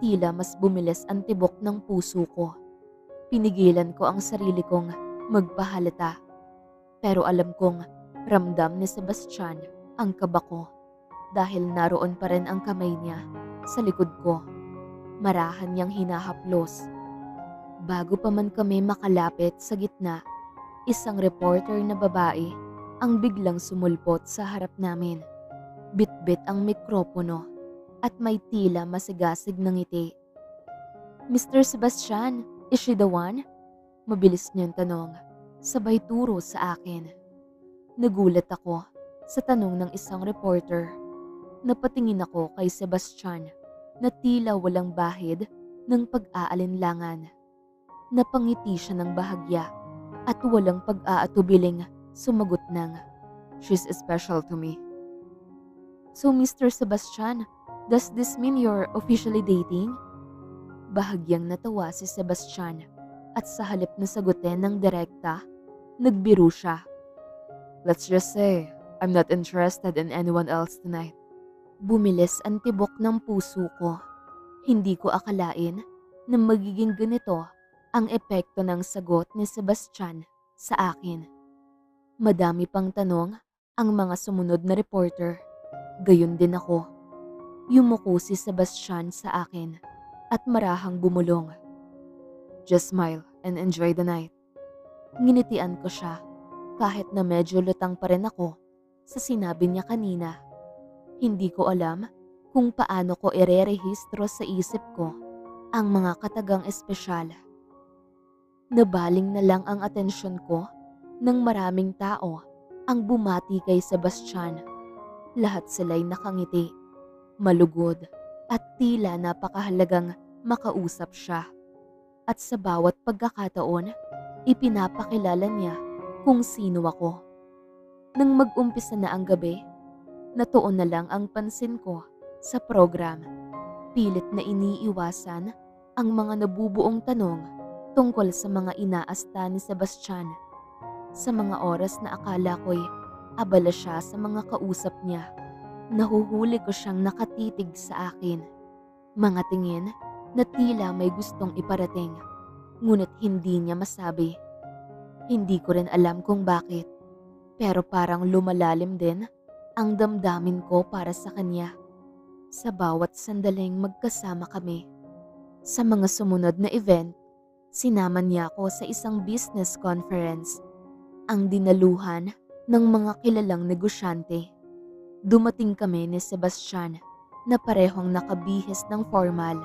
Tila mas bumilis ang tibok ng puso ko. Pinigilan ko ang sarili kong magpahalata. Pero alam kong ramdam ni Sebastian ang kaba ko dahil naroon pa rin ang kamay niya sa likod ko. Marahan niyang hinahaplos. Bago pa man kami makalapit sa gitna, isang reporter na babae ang biglang sumulpot sa harap namin. Bitbit ang mikropono at may tila masigasig na ngiti. "Mr. Sebastian, is she the one?" Mabilis niyang tanong, sabay turo sa akin. Nagulat ako sa tanong ng isang reporter. Napatingin ako kay Sebastian na tila walang bahid ng pag-aalinlangan. Napangiti siya ng bahagya at walang pag-aatubiling sumagot ng, "She's special to me." "So Mr. Sebastian, does this mean you're officially dating?" Bahagyang natawa si Sebastian at sa halip na sagutin ng direkta, nagbiro siya. "Let's just say, I'm not interested in anyone else tonight." Bumilis ang tibok ng puso ko. Hindi ko akalain na magiging ganito ang epekto ng sagot ni Sebastian sa akin. Madami pang tanong ang mga sumunod na reporter. Gayon din ako. Yumuko si Sebastian sa akin at marahang bumulong. "Just smile and enjoy the night." Nginitian ko siya kahit na medyo lutang pa rin ako sa sinabi niya kanina. Hindi ko alam kung paano ko irerehistro sa isip ko ang mga katagang espesyal. Nabaling na lang ang atensyon ko ng maraming tao ang bumati kay Sebastian. Lahat sila'y nakangiti, malugod at tila napakahalagang makausap siya. At sa bawat pagkakataon, ipinapakilala niya kung sino ako. Nang mag-umpisa na ang gabi, natuon na lang ang pansin ko sa program. Pilit na iniiwasan ang mga nabubuong tanong tungkol sa mga inaasta ni Sebastian. Sa mga oras na akala ko'y abala siya sa mga kausap niya, nahuhuli ko siyang nakatitig sa akin. Mga tingin na tila may gustong iparating, ngunit hindi niya masabi. Hindi ko rin alam kung bakit, pero parang lumalalim din ang damdamin ko para sa kanya. sa bawat sandaling magkasama kami. Sa mga sumunod na event, sinama niya ako sa isang business conference, ang dinaluhan ng mga kilalang negosyante. Dumating kami ni Sebastian na parehong nakabihis ng formal.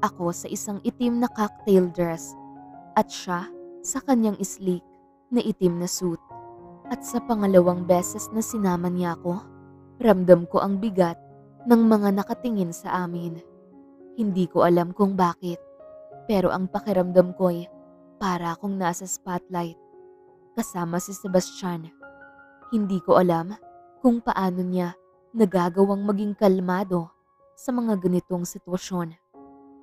Ako sa isang itim na cocktail dress at siya sa kanyang sleek na itim na suit. At sa pangalawang beses na sinama niya ako, ramdam ko ang bigat ng mga nakatingin sa amin. Hindi ko alam kung bakit, pero ang pakiramdam ko'y para akong nasa spotlight kasama si Sebastian. Hindi ko alam kung paano niya nagagawang maging kalmado sa mga ganitong sitwasyon.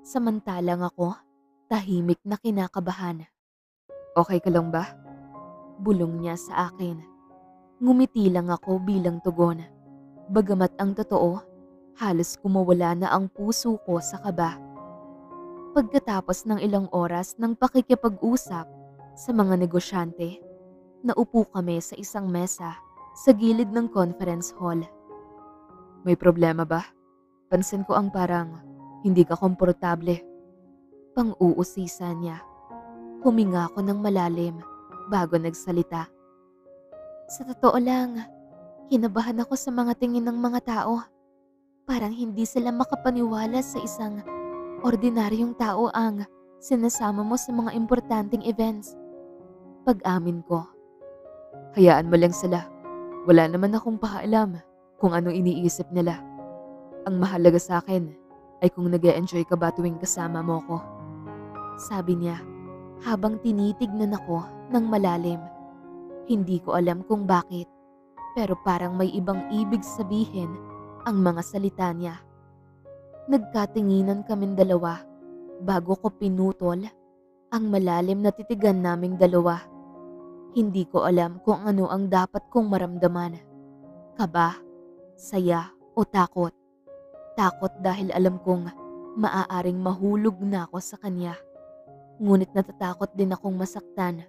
Samantalang ako, tahimik na kinakabahan. Okay ka lang ba? Bulong niya sa akin. Ngumiti lang ako bilang tugon. Bagamat ang totoo, halos kumawala na ang puso ko sa kaba. Pagkatapos ng ilang oras ng pakikipag-usap sa mga negosyante, naupo kami sa isang mesa sa gilid ng conference hall. May problema ba? Pansin ko ang parang hindi ka komportable. Pang-uusisa niya. Huminga ako ng malalim bago nagsalita. Sa totoo lang, kinabahan ako sa mga tingin ng mga tao. Parang hindi sila makapaniwala sa isang ordinaryong tao ang sinasama mo sa mga importanteng events. Pag-amin ko. Hayaan mo lang sila. Wala naman akong pakialam kung anong iniisip nila. Ang mahalaga sa akin ay kung nag-e-enjoy ka ba tuwing kasama mo ko. Sabi niya habang tinitignan ako ng malalim. Hindi ko alam kung bakit, pero parang may ibang ibig sabihin ang mga salita niya. Nagkatinginan kaming dalawa bago ko pinutol ang malalim na titigan naming dalawa. Hindi ko alam kung ano ang dapat kong maramdaman. Kaba, saya o takot. Takot dahil alam kong maaaring mahulog na ako sa kanya. Ngunit natatakot din akong masaktan,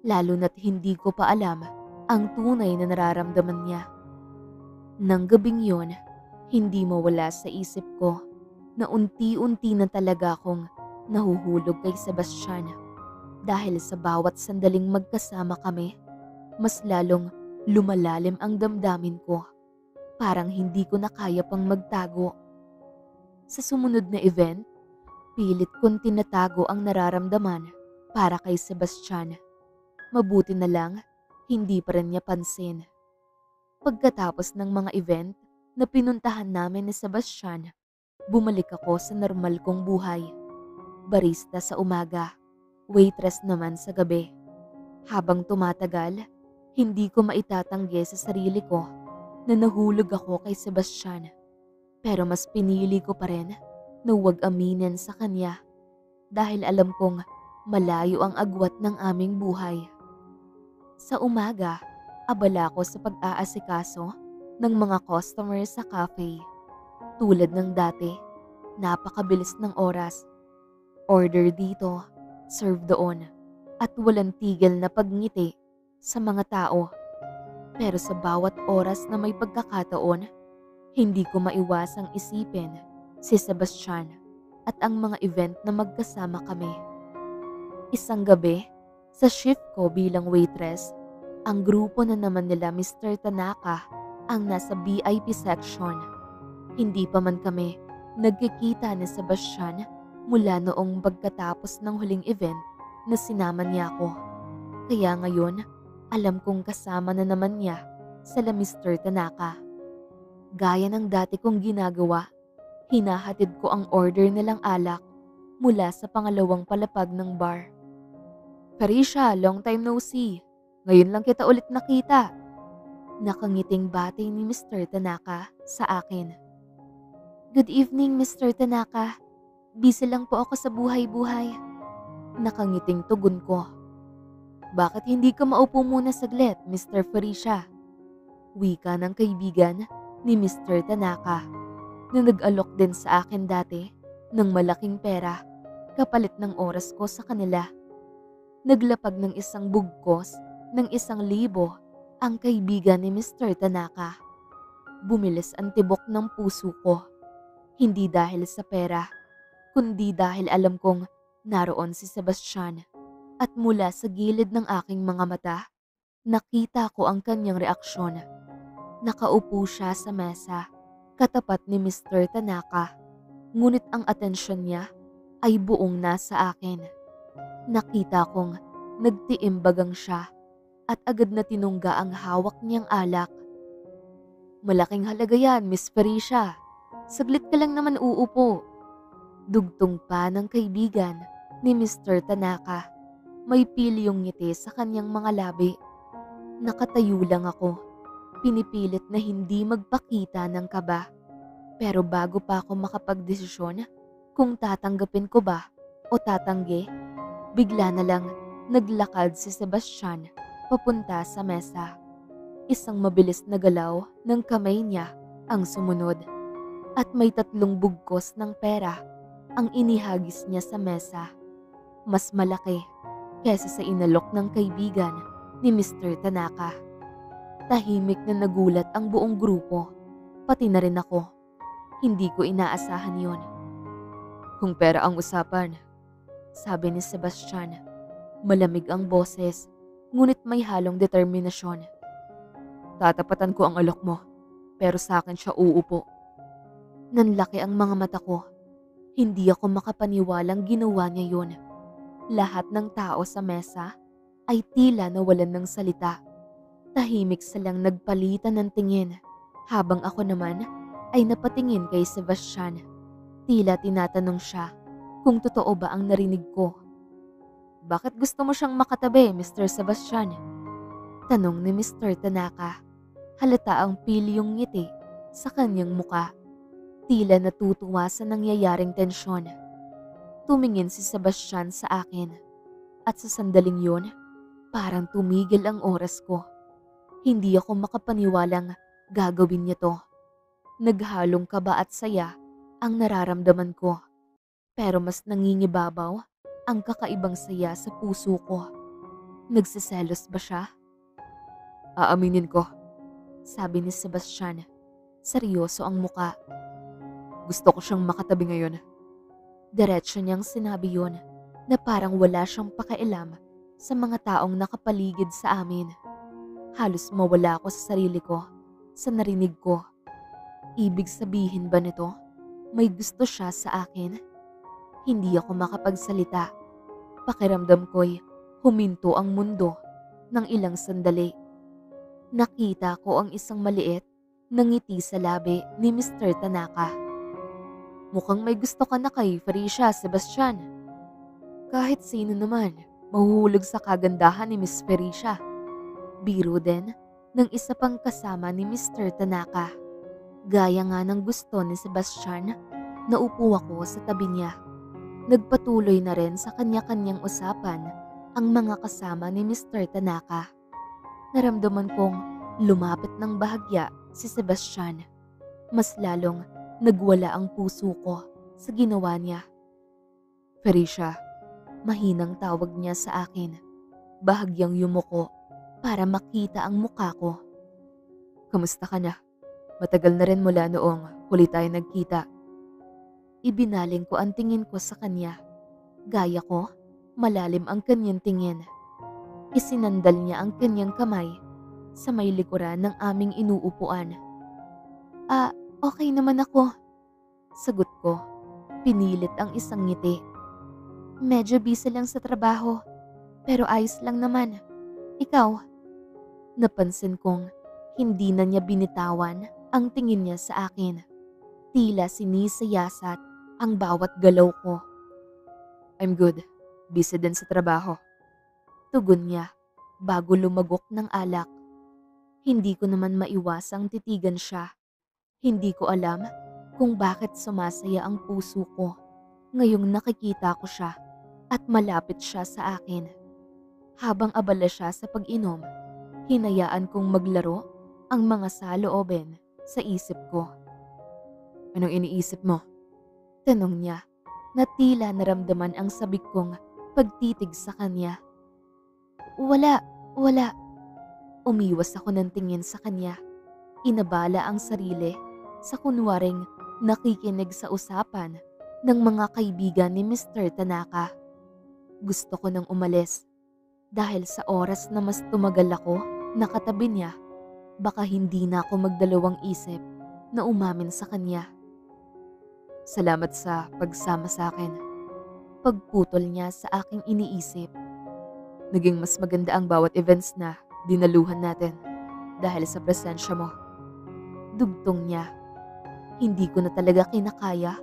lalo na't hindi ko pa alam ang tunay na nararamdaman niya. Nang gabing yon, hindi mawala sa isip ko na unti-unti na talaga akong nahuhulog kay Sebastian. Dahil sa bawat sandaling magkasama kami, mas lalong lumalalim ang damdamin ko. Parang hindi ko na kaya pang magtago. Sa sumunod na event, pilit kong tinatago ang nararamdaman para kay Sebastian. Mabuti na lang, hindi pa rin niya pansin. Pagkatapos ng mga event na pinuntahan namin ni Sebastian, bumalik ako sa normal kong buhay. Barista sa umaga, waitress naman sa gabi. Habang tumatagal, hindi ko maitatanggi sa sarili ko na nahulog ako kay Sebastian. Pero mas pinili ko pa rin na huwag aminin sa kanya dahil alam kong malayo ang agwat ng aming buhay. Sa umaga, abala ko sa pag-aasikaso ng mga customers sa cafe. Tulad ng dati, napakabilis ng oras. Order dito, serve doon, at walang tigil na pagngiti sa mga tao. Pero sa bawat oras na may pagkakataon, hindi ko maiwasang isipin si Sebastian at ang mga event na magkasama kami. Isang gabi, sa shift ko bilang waitress, ang grupo na naman nila Mr. Tanaka ang nasa VIP section. Hindi pa man kami nagkikita ni Sebastian mula noong pagkatapos ng huling event na sinama niya ako. Kaya ngayon, alam kong kasama na naman niya sila Mr. Tanaka. Gaya ng dati kong ginagawa, hinahatid ko ang order nilang alak mula sa pangalawang palapag ng bar. Felicia, long time no see. Ngayon lang kita ulit nakita. Nakangiting bati ni Mr. Tanaka sa akin. Good evening, Mr. Tanaka. Busy lang po ako sa buhay-buhay. Nakangiting tugon ko. Bakit hindi ka maupo muna saglit, Mr. Felicia? Wika ng kaibigan ni Mr. Tanaka na nag-alok din sa akin dati ng malaking pera kapalit ng oras ko sa kanila. Naglapag ng isang bugkos ng 1,000 ang kaibigan ni Mr. Tanaka. Bumilis ang tibok ng puso ko Hindi dahil sa pera, kundi dahil alam kong naroon si Sebastian at mula sa gilid ng aking mga mata, nakita ko ang kanyang reaksyon. Nakaupo siya sa mesa, katapat ni Mr. Tanaka, ngunit ang atensyon niya ay buong nasa akin. Nakita kong nagtiimbagang siya at agad na tinungga ang hawak niyang alak. "Malaking halaga yan, Miss Felicia. Saglit ka lang naman uupo." Dugtong pa ng kaibigan ni Mr. Tanaka. May pilyong ngiti sa kanyang mga labi. Nakatayo lang ako, pinipilit na hindi magpakita ng kaba. Pero bago pa ako makapagdesisyon kung tatanggapin ko ba o tatanggi, bigla na lang naglakad si Sebastian papunta sa mesa. Isang mabilis na galaw ng kamay niya ang sumunod at may 3 bugkos ng pera ang inihagis niya sa mesa. Mas malaki kesa sa inalok ng kaibigan ni Mr. Tanaka. Tahimik na nagulat ang buong grupo, pati na rin ako. Hindi ko inaasahan yon. "Kung pera ang usapan," sabi ni Sebastian. Malamig ang boses, ngunit may halong determinasyon. "Tatapatan ko ang alok mo, pero sa akin siya uupo." Nanlaki ang mga mata ko. Hindi ako makapaniwalang ginawa niya yun. Lahat ng tao sa mesa ay tila nawalan ng salita. Tahimik silang nagpalitan ng tingin, habang ako naman ay napatingin kay Sebastian. Tila tinatanong siya kung totoo ba ang narinig ko. "Bakit gusto mo siyang makatabi, Mr. Sebastian?" Tanong ni Mr. Tanaka. Halata ang pilyong ngiti sa kanyang muka. Tila natutuwa sa nangyayaring tensyon. Tumingin si Sebastian sa akin at sa sandaling yun, parang tumigil ang oras ko. Hindi ako makapaniwalang gagawin niya to. Naghalong kaba at saya ang nararamdaman ko. Pero mas nangingibabaw ang kakaibang saya sa puso ko. Nagsiselos ba siya? "Aaminin ko," sabi ni Sebastian. Seryoso ang muka. "Gusto ko siyang makatabi ngayon." Diretso niyang sinabi yun na parang wala siyang pakialam sa mga taong nakapaligid sa amin. Halos mawala ako sa sarili ko sa narinig ko. Ibig sabihin ba nito, may gusto siya sa akin? Hindi ako makapagsalita. Pakiramdam ko'y huminto ang mundo ng ilang sandali. Nakita ko ang isang maliit na ngiti sa labi ni Mr. Tanaka. "Mukhang may gusto ka na kay Felicia, Sebastian." Kahit sino naman, mahuhulog sa kagandahan ni Miss Felicia. Biro din ng isa pang kasama ni Mr. Tanaka. Gaya nga ng gusto ni Sebastian, naupo ako sa tabi niya. Nagpatuloy na rin sa kanya-kanyang usapan ang mga kasama ni Mr. Tanaka. Naramdaman kong lumapit ng bahagya si Sebastian. Mas lalong nagwala ang puso ko sa ginawa niya. "Felicia," mahinang tawag niya sa akin. Bahagyang yumuko para makita ang muka ko. "Kamusta ka na? Matagal na rin mula noong huli tayo nagkita." Ibinaling ko ang tingin ko sa kanya. Gaya ko, malalim ang kanyang tingin. Isinandal niya ang kanyang kamay sa may likuran ng aming inuupuan. Okay naman ako." Sagot ko, pinilit ang isang ngiti. "Medyo busy lang sa trabaho, pero ayos lang naman. Ikaw?" Napansin kong hindi na niya binitawan ang tingin niya sa akin. Tila sinisiyasat ang bawat galaw ko. "I'm good. Busy din sa trabaho." Tugon niya bago lumagok ng alak. Hindi ko naman maiwasang titigan siya. Hindi ko alam kung bakit sumasaya ang puso ko ngayong nakikita ko siya at malapit siya sa akin. Habang abala siya sa pag-inom, hinayaan kong maglaro ang mga saloobin sa isip ko. "Anong iniisip mo?" Tanong niya na tila naramdaman ang sabik kong pagtitig sa kanya. Wala. Umiwas ako ng tingin sa kanya. Inabala ang sarili sa kunwaring nakikinig sa usapan ng mga kaibigan ni Mr. Tanaka. Gusto ko nang umalis dahil sa oras na mas tumagal ako nakatabi niya, baka hindi na ako magdalawang isip na umamin sa kanya. Salamat sa pagsama sa akin. Pagputol niya sa aking iniisip. Naging mas maganda ang bawat events na dinaluhan natin dahil sa presensya mo. Dugtong niya. Hindi ko na talaga kinakaya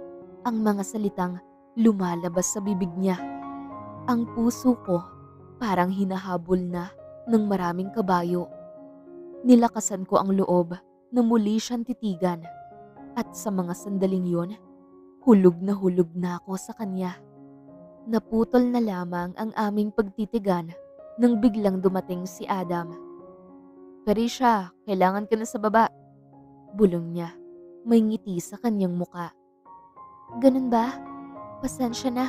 ang mga salitang lumalabas sa bibig niya. Ang puso ko parang hinahabol na ng maraming kabayo. Nilakasan ko ang loob na muli siyang titigan. At sa mga sandaling yun, hulog na ako sa kanya. Naputol na lamang ang aming pagtitigan nang biglang dumating si Adam. Felicia, kailangan ka na sa baba. Bulong niya. May ngiti sa kanyang muka. Ganun ba? Pasensya na.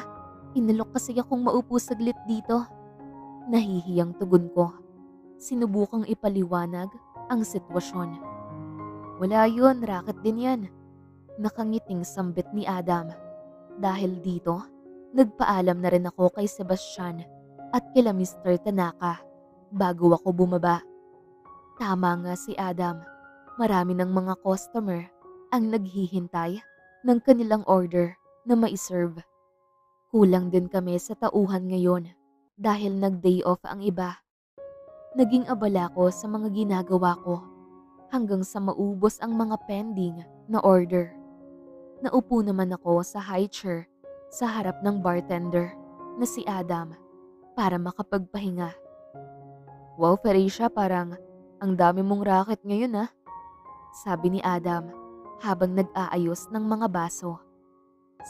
Inalok kasi akong maupo saglit dito. Nahihiyang tugon ko. Sinubukang ipaliwanag ang sitwasyon. Wala yun, racket din yan. Nakangiting sambit ni Adam. Dahil dito, nagpaalam na rin ako kay Sebastian at kila Mr. Tanaka bago ako bumaba. Tama nga si Adam. Marami ng mga customer ang naghihintay ng kanilang order na maiserve. Kulang din kami sa tauhan ngayon dahil nag-day off ang iba. Naging abala ko sa mga ginagawa ko hanggang sa maubos ang mga pending na order. Naupo naman ako sa high chair sa harap ng bartender na si Adam para makapagpahinga. Wow, Felicia, parang ang dami mong racket ngayon sabi ni Adam habang nag-aayos ng mga baso.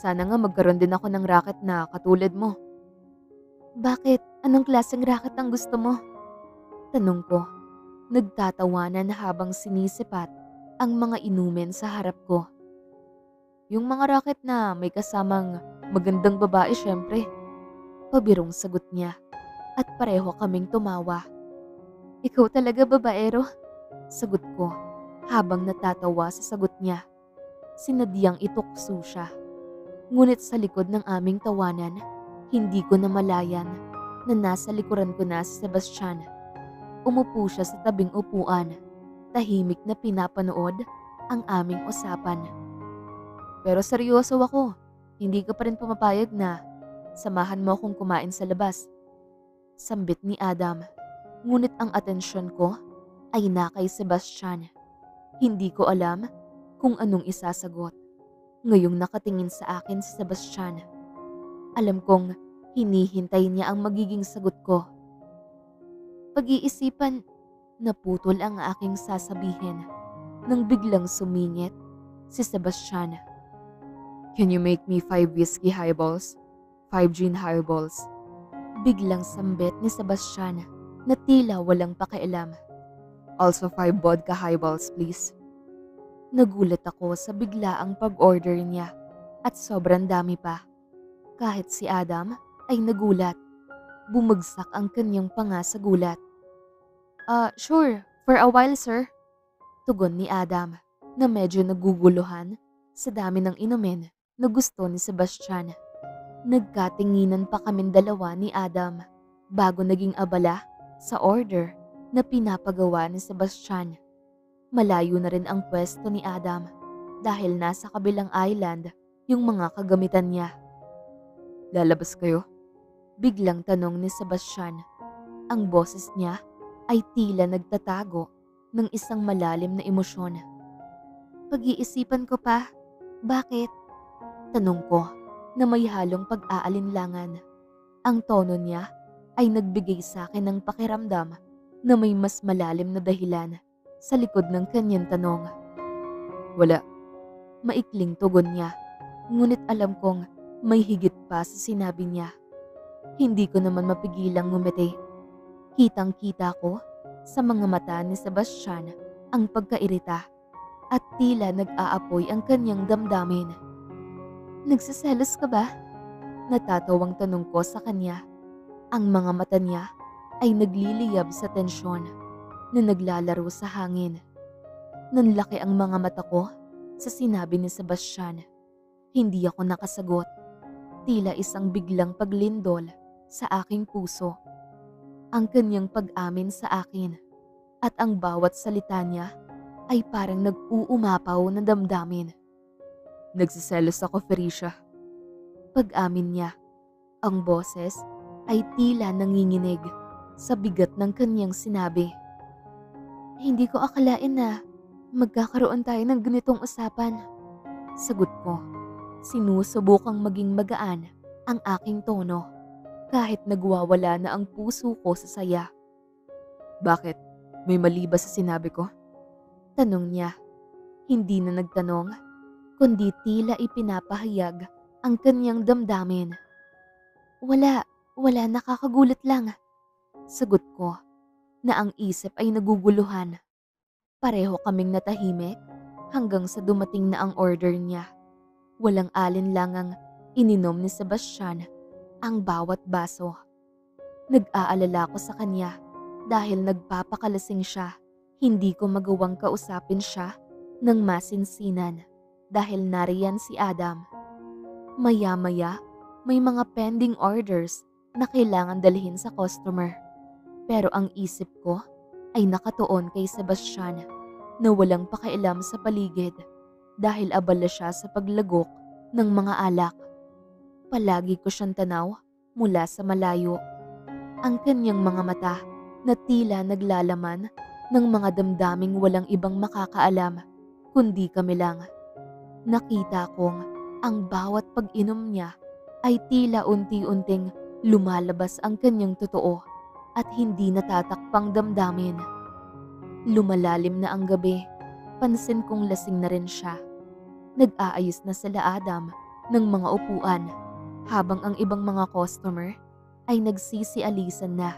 Sana nga magkaroon din ako ng racket na katulad mo. Bakit? Anong klaseng racket ang gusto mo? Tanong ko. Nagtatawanan habang sinisipat ang mga inumin sa harap ko. Yung mga racket na may kasamang magandang babae syempre. Pabirong sagot niya at pareho kaming tumawa. Ikaw talaga babaero? Sagot ko habang natatawa sa sagot niya. Sinadyang itukso siya. Ngunit sa likod ng aming tawanan, hindi ko namalayan na nasa likuran ko na si Sebastian. Umupo siya sa tabing upuan, tahimik na pinapanood ang aming usapan. Pero seryoso ako, hindi ka pa rin pumapayag na samahan mo akong kumain sa labas. Sambit ni Adam, ngunit ang atensyon ko ay na kay Sebastian. Hindi ko alam kung anong isasagot. Ngayong nakatingin sa akin si Sebastian, alam kong hinihintay niya ang magiging sagot ko. Pag-iisipan, naputol ang aking sasabihin nang biglang sumingit si Sebastian. Can you make me 5 whiskey highballs? 5 gin highballs? Biglang sambit ni Sebastian na tila walang pakialam. Also 5 vodka highballs, please. Nagulat ako sa biglaang pag-order niya at sobrang dami pa. Kahit si Adam ay nagulat. Bumagsak ang kanyang panga sa gulat. Sure, for a while sir. Tugon ni Adam na medyo naguguluhan sa dami ng inumin na gusto ni Sebastian. Nagkatinginan pa kaming dalawa ni Adam bago naging abala sa order na pinapagawa ni Sebastian. Malayo na rin ang pwesto ni Adam dahil nasa kabilang island yung mga kagamitan niya. Lalabas kayo? Biglang tanong ni Sebastian. Ang boses niya ay tila nagtatago ng isang malalim na emosyon. Pag-iisipan ko pa. Bakit? Tanong ko na may halong pag-aalinlangan. Ang tono niya ay nagbigay sa akin ng pakiramdam na may mas malalim na dahilan sa likod ng kanyang tanong. Wala. Maikling tugon niya, ngunit alam kong may higit pa sa sinabi niya. Hindi ko naman mapigilang ngumiti. Kitang-kita ko sa mga mata ni Sebastian ang pagkairita at tila nag-aapoy ang kanyang damdamin. Nagsiselos ka ba? Natatawang tanong ko sa kanya. Ang mga mata niya ay nagliliyab sa tensyon na naglalaro sa hangin. Nanlaki ang mga mata ko sa sinabi ni Sebastian. Hindi ako nakasagot. Tila isang biglang paglindol sa aking puso. Ang kanyang pag-amin sa akin at ang bawat salita niya ay parang nag-uumapaw na damdamin. Nagsiselos ako, Felicia. Pag-amin niya, ang boses ay tila nanginginig sa bigat ng kanyang sinabi. Hindi ko akalain na magkakaroon tayo ng ganitong usapan. Sagot ko, sinusubukang maging magaan ang aking tono kahit nagwawala na ang puso ko sa saya. Bakit? May mali ba sa sinabi ko? Tanong niya. Hindi na nagtanong, kundi tila ipinapahayag ang kanyang damdamin. Wala nakakagulat lang. Sagot ko na ang isip ay naguguluhan. Pareho kaming natahimik hanggang sa dumating na ang order niya. Walang alinlangang ininom ni Sebastian ang bawat baso. Nag-aalala ko sa kanya dahil nagpapakalasing siya. Hindi ko magawang kausapin siya ng masinsinan dahil nariyan si Adam. Maya-maya, may mga pending orders na kailangan dalhin sa customer. Pero ang isip ko ay nakatuon kay Sebastian na walang pakialam sa paligid dahil abala siya sa paglagok ng mga alak. Palagi ko siyang tanaw mula sa malayo. Ang kanyang mga mata na tila naglalaman ng mga damdaming walang ibang makakaalam kundi kami lang. Nakita kong ang bawat pag-inom niya ay tila unti-unting lumalabas ang kanyang totoo at hindi natatakpang damdamin. Lumalalim na ang gabi, pansin kong lasing na rin siya. Nag-aayos na sila Adam ng mga upuan habang ang ibang mga customer ay nagsisialisan na.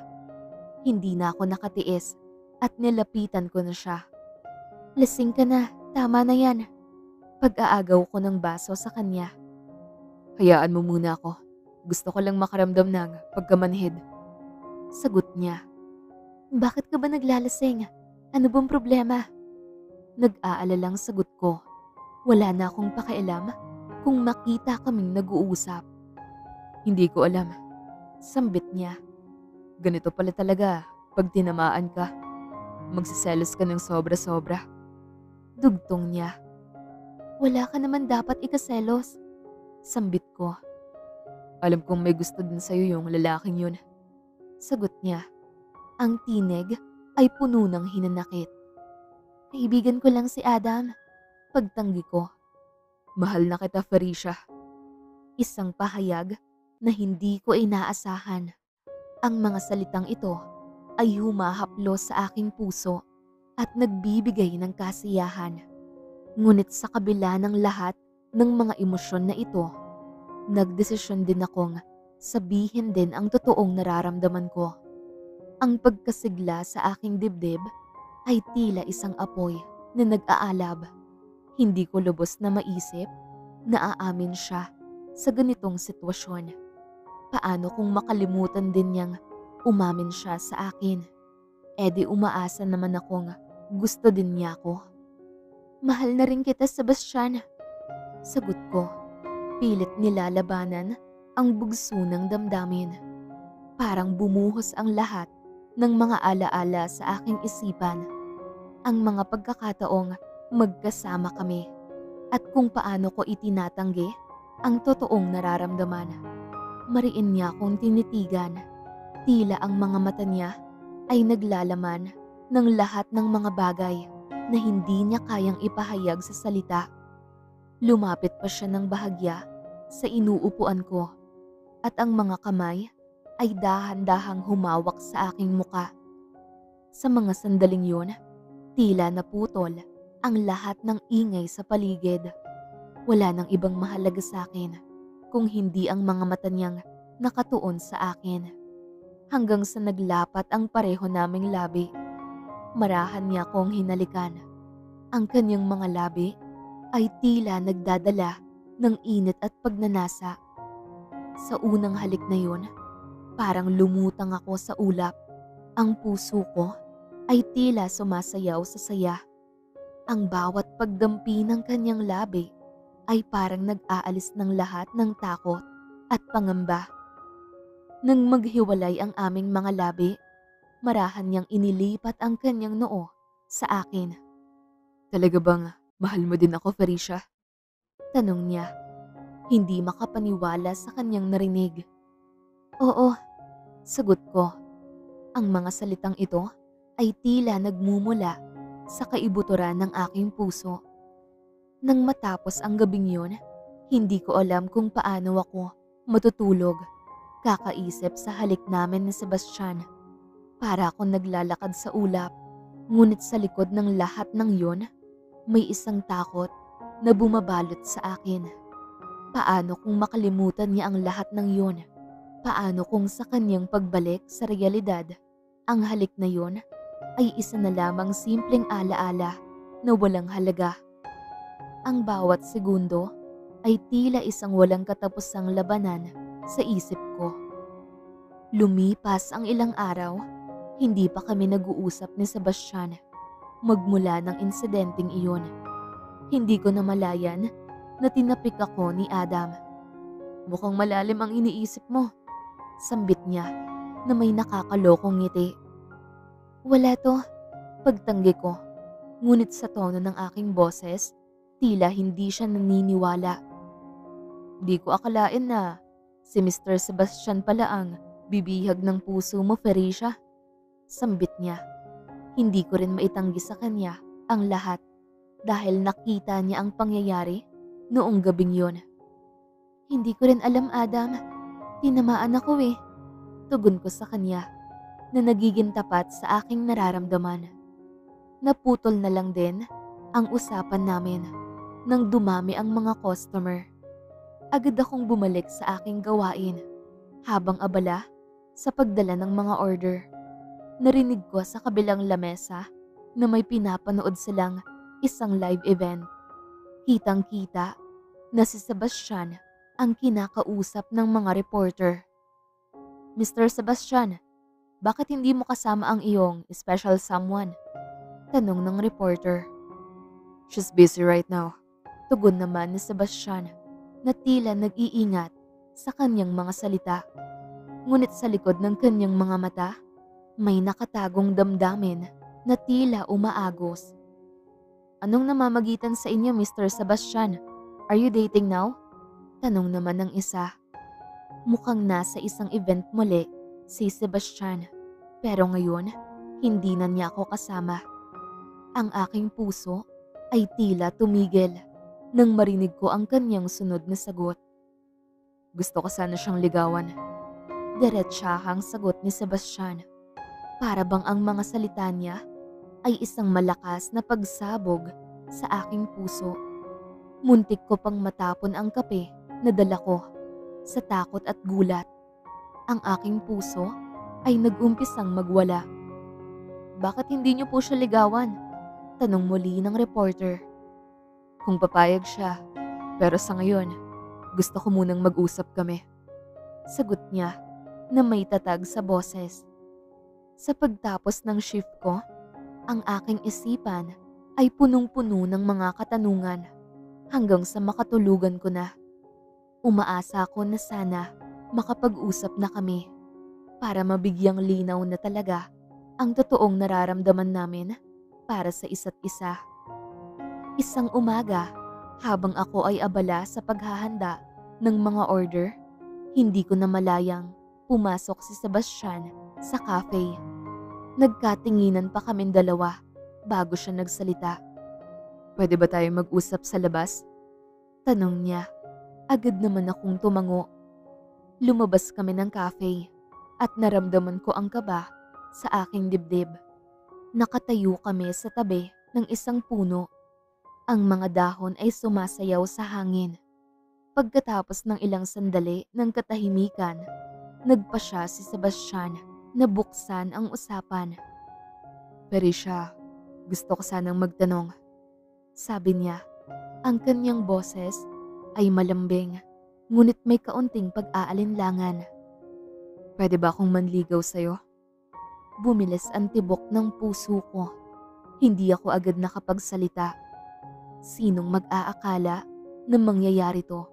Hindi na ako nakatiis at nilapitan ko na siya. Lasing ka na, tama na yan. Pag-aagaw ko ng baso sa kanya. Hayaan mo muna ako. Gusto ko lang makaramdam ng pagkamanhid. Sagot niya. Bakit ka ba naglalasing? Ano bang problema? Nag-aalalang sagot ko. Wala na akong pakialam kung makita kaming nag-uusap. Hindi ko alam. Sambit niya. Ganito pala talaga pag tinamaan ka. Magsiselos ka ng sobra-sobra. Dugtong niya. Wala ka naman dapat ikaselos. Sambit ko. Alam kong may gusto din sa'yo yung lalaking yun. Sagot niya. Ang tinig ay puno ng hinanakit. Kaibigan ko lang si Adam. Pagtanggi ko. Mahal na kita, Felicia. Isang pahayag na hindi ko inaasahan. Ang mga salitang ito ay humahaplos sa aking puso at nagbibigay ng kasiyahan. Ngunit sa kabila ng lahat ng mga emosyon na ito, nagdesisyon din akong sabihin din ang totoong nararamdaman ko. Ang pagkasigla sa aking dibdib ay tila isang apoy na nag-aalab. Hindi ko lubos na maisip na aamin siya sa ganitong sitwasyon. Paano kung makalimutan din niyang umamin siya sa akin? E di umaasa naman akong gusto din niya ako. Mahal na rin kita, Sebastian. Sagot ko. Pilit nilalabanan ang bugso ng damdamin. Parang bumuhos ang lahat ng mga alaala sa aking isipan. Ang mga pagkakataong magkasama kami at kung paano ko itinatanggi ang totoong nararamdaman. Mariin niya akong tinitigan. Tila ang mga mata niya ay naglalaman ng lahat ng mga bagay na hindi niya kayang ipahayag sa salita. Lumapit pa siya ng bahagya sa inuupuan ko at ang mga kamay ay dahan-dahang humawak sa aking muka. Sa mga sandaling yun, tila naputol ang lahat ng ingay sa paligid. Wala nang ibang mahalaga sa akin kung hindi ang mga mata niyang nakatuon sa akin. Hanggang sa naglapat ang pareho naming labi. Marahan niya akong hinalikan. Ang kanyang mga labi ay tila nagdadala ng init at pagnanasa. Sa unang halik na yun, parang lumutang ako sa ulap. Ang puso ko ay tila sumasayaw sa saya. Ang bawat pagdampi ng kanyang labi ay parang nag-aalis ng lahat ng takot at pangamba. Nang maghiwalay ang aming mga labi, marahan niyang inilipat ang kanyang noo sa akin. Talaga bang mahal mo din ako, Felicia? Tanong niya, hindi makapaniwala sa kanyang narinig. Oo, sagot ko. Ang mga salitang ito ay tila nagmumula sa kaibuturan ng aking puso. Nang matapos ang gabing yun, hindi ko alam kung paano ako matutulog. Kakaisip sa halik namin ni Sebastian. Para akong naglalakad sa ulap, ngunit sa likod ng lahat ng yun, may isang takot na bumabalot sa akin. Paano kung makalimutan niya ang lahat ng yun? Paano kung sa kanyang pagbalik sa realidad, ang halik na yun ay isa na lamang simpleng alaala na walang halaga? Ang bawat segundo ay tila isang walang katapusang labanan sa isip ko. Lumipas ang ilang araw, hindi pa kami nag-uusap ni Sebastian magmula ng insidenteng iyon. Hindi ko namalayan na tinapik ako ni Adam. Mukhang malalim ang iniisip mo, sambit niya na may nakakalokong ngiti. Wala to, pagtanggi ko. Ngunit sa tono ng aking boses, tila hindi siya naniniwala. Di ko akalain na si Mr. Sebastian pala ang bibihag ng puso mo, Felicia. Sambit niya. Hindi ko rin maitanggi sa kanya ang lahat dahil nakita niya ang pangyayari noong gabing yon. Hindi ko rin alam, Adam. Tinamaan ako eh. Tugon ko sa kanya na nagiging tapat sa aking nararamdaman. Naputol na lang din ang usapan namin nang dumami ang mga customer. Agad akong bumalik sa aking gawain habang abala sa pagdala ng mga order. Narinig ko sa kabilang lamesa na may pinapanood silang isang live event. Kitang-kita na si Sebastian ang kinakausap ng mga reporter. Mr. Sebastian, bakit hindi mo kasama ang iyong special someone? Tanong ng reporter. She's busy right now. Tugon naman ni Sebastian na tila nag-iingat sa kanyang mga salita. Ngunit sa likod ng kanyang mga mata, may nakatagong damdamin na tila umaagos. Anong namamagitan sa inyo, Mr. Sebastian? Are you dating now? Tanong naman ng isa. Mukhang nasa isang event muli si Sebastian, pero ngayon hindi na niya ako kasama. Ang aking puso ay tila tumigil nang marinig ko ang kanyang sunod na sagot. Gusto ko sana siyang ligawan. Diretsahang sagot ni Sebastian. Para bang ang mga salita niya ay isang malakas na pagsabog sa aking puso. Muntik ko pang matapon ang kape na dala ko sa takot at gulat. Ang aking puso ay nag-umpisang magwala. Bakit hindi niyo po siya ligawan? Tanong muli ng reporter. Kung papayag siya, pero sa ngayon, gusto ko munang mag-usap kami. Sagot niya na may tatag sa boses. Sa pagtapos ng shift ko, ang aking isipan ay punong-puno ng mga katanungan hanggang sa makatulugan ko na. Umaasa ako na sana makapag-usap na kami para mabigyang linaw na talaga ang totoong nararamdaman namin para sa isa't isa. Isang umaga, habang ako ay abala sa paghahanda ng mga order, hindi ko namalayang pumasok si Sebastian sa cafe. Nagkatinginan pa kaming dalawa bago siya nagsalita. Pwede ba tayo mag-usap sa labas? Tanong niya. Agad naman akong tumango. Lumabas kami ng cafe at naramdaman ko ang kaba sa aking dibdib. Nakatayo kami sa tabi ng isang puno. Ang mga dahon ay sumasayaw sa hangin. Pagkatapos ng ilang sandali ng katahimikan, nagpa siya si Sebastian na buksan ang usapan. Felicia, gusto ko sanang magtanong. Sabi niya, ang kanyang boses ay malambing, ngunit may kaunting pag-aalinlangan. Pwede ba akong manligaw sa'yo? Bumilis ang tibok ng puso ko. Hindi ako agad nakapagsalita. Sinong mag-aakala na mangyayari to?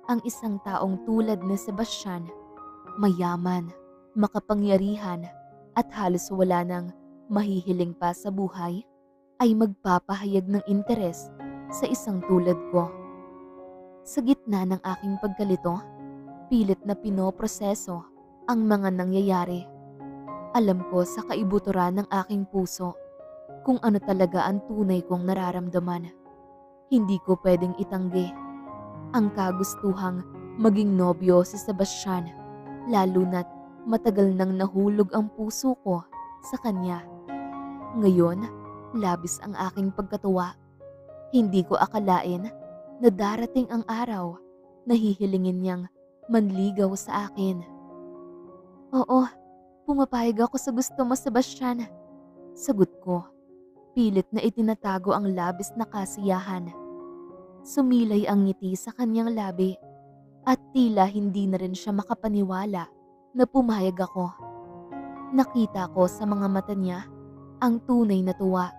Ang isang taong tulad ni Sebastian, mayaman, makapangyarihan, at halos wala nang mahihiling pa sa buhay, ay magpapahayag ng interes sa isang tulad ko. Sa gitna ng aking pagkalito, pilit na pinoproseso ang mga nangyayari. Alam ko sa kaibuturan ng aking puso kung ano talaga ang tunay kong nararamdaman. Hindi ko pwedeng itanggi ang kagustuhang maging nobyo si Sebastian, lalo na't matagal nang nahulog ang puso ko sa kanya. Ngayon, labis ang aking pagkatuwa. Hindi ko akalain na darating ang araw na hihilingin niyang manligaw sa akin. Oo, pumapayag ako sa gusto mo, Sebastian. Sagot ko, pilit na itinatago ang labis na kasiyahan. Sumilay ang ngiti sa kanyang labi at tila hindi na rin siya makapaniwala na pumayag ako. Nakita ko sa mga mata niya ang tunay na tuwa.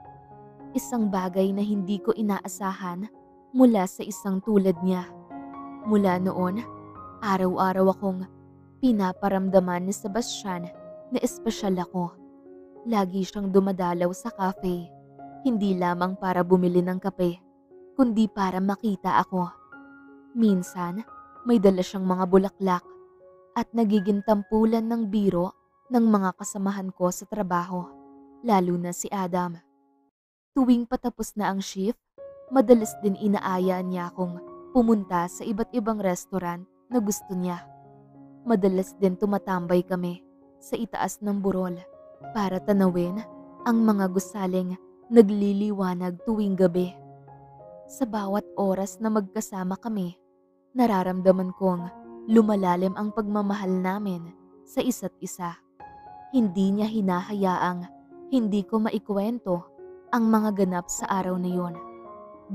Isang bagay na hindi ko inaasahan mula sa isang tulad niya. Mula noon, araw-araw akong pinaparamdaman ni Sebastian na espesyal ako. Lagi siyang dumadalaw sa cafe, hindi lamang para bumili ng kape, kundi para makita ako. Minsan, may dala siyang mga bulaklak at nagiging tampulan ng biro ng mga kasamahan ko sa trabaho, lalo na si Adam. Tuwing patapos na ang shift, madalas din inaaya niya akong pumunta sa iba't ibang restaurant na gusto niya. Madalas din tumatambay kami sa itaas ng burol para tanawin ang mga gusaling nagliliwanag tuwing gabi. Sa bawat oras na magkasama kami, nararamdaman kong lumalalim ang pagmamahal namin sa isa't isa. Hindi niya hinahayaang hindi ko maikwento ang mga ganap sa araw na yon.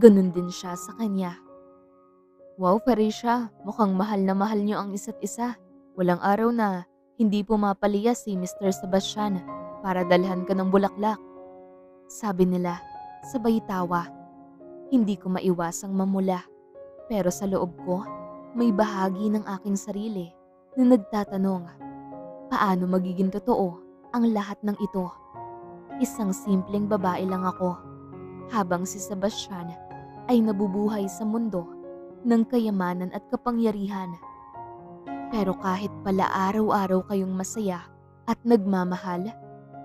Ganun din siya sa kanya. Wow, Felicia, mukhang mahal na mahal niyo ang isa't isa. Walang araw na hindi pumapaliya si Mr. Sebastian para dalhan ka ng bulaklak. Sabi nila, sabay tawa. Hindi ko maiwasang mamula, pero sa loob ko, may bahagi ng aking sarili na nagtatanong, paano magiging totoo ang lahat ng ito? Isang simpleng babae lang ako, habang si Sebastian ay nabubuhay sa mundo ng kayamanan at kapangyarihan. Pero kahit pala araw-araw kayong masaya at nagmamahal,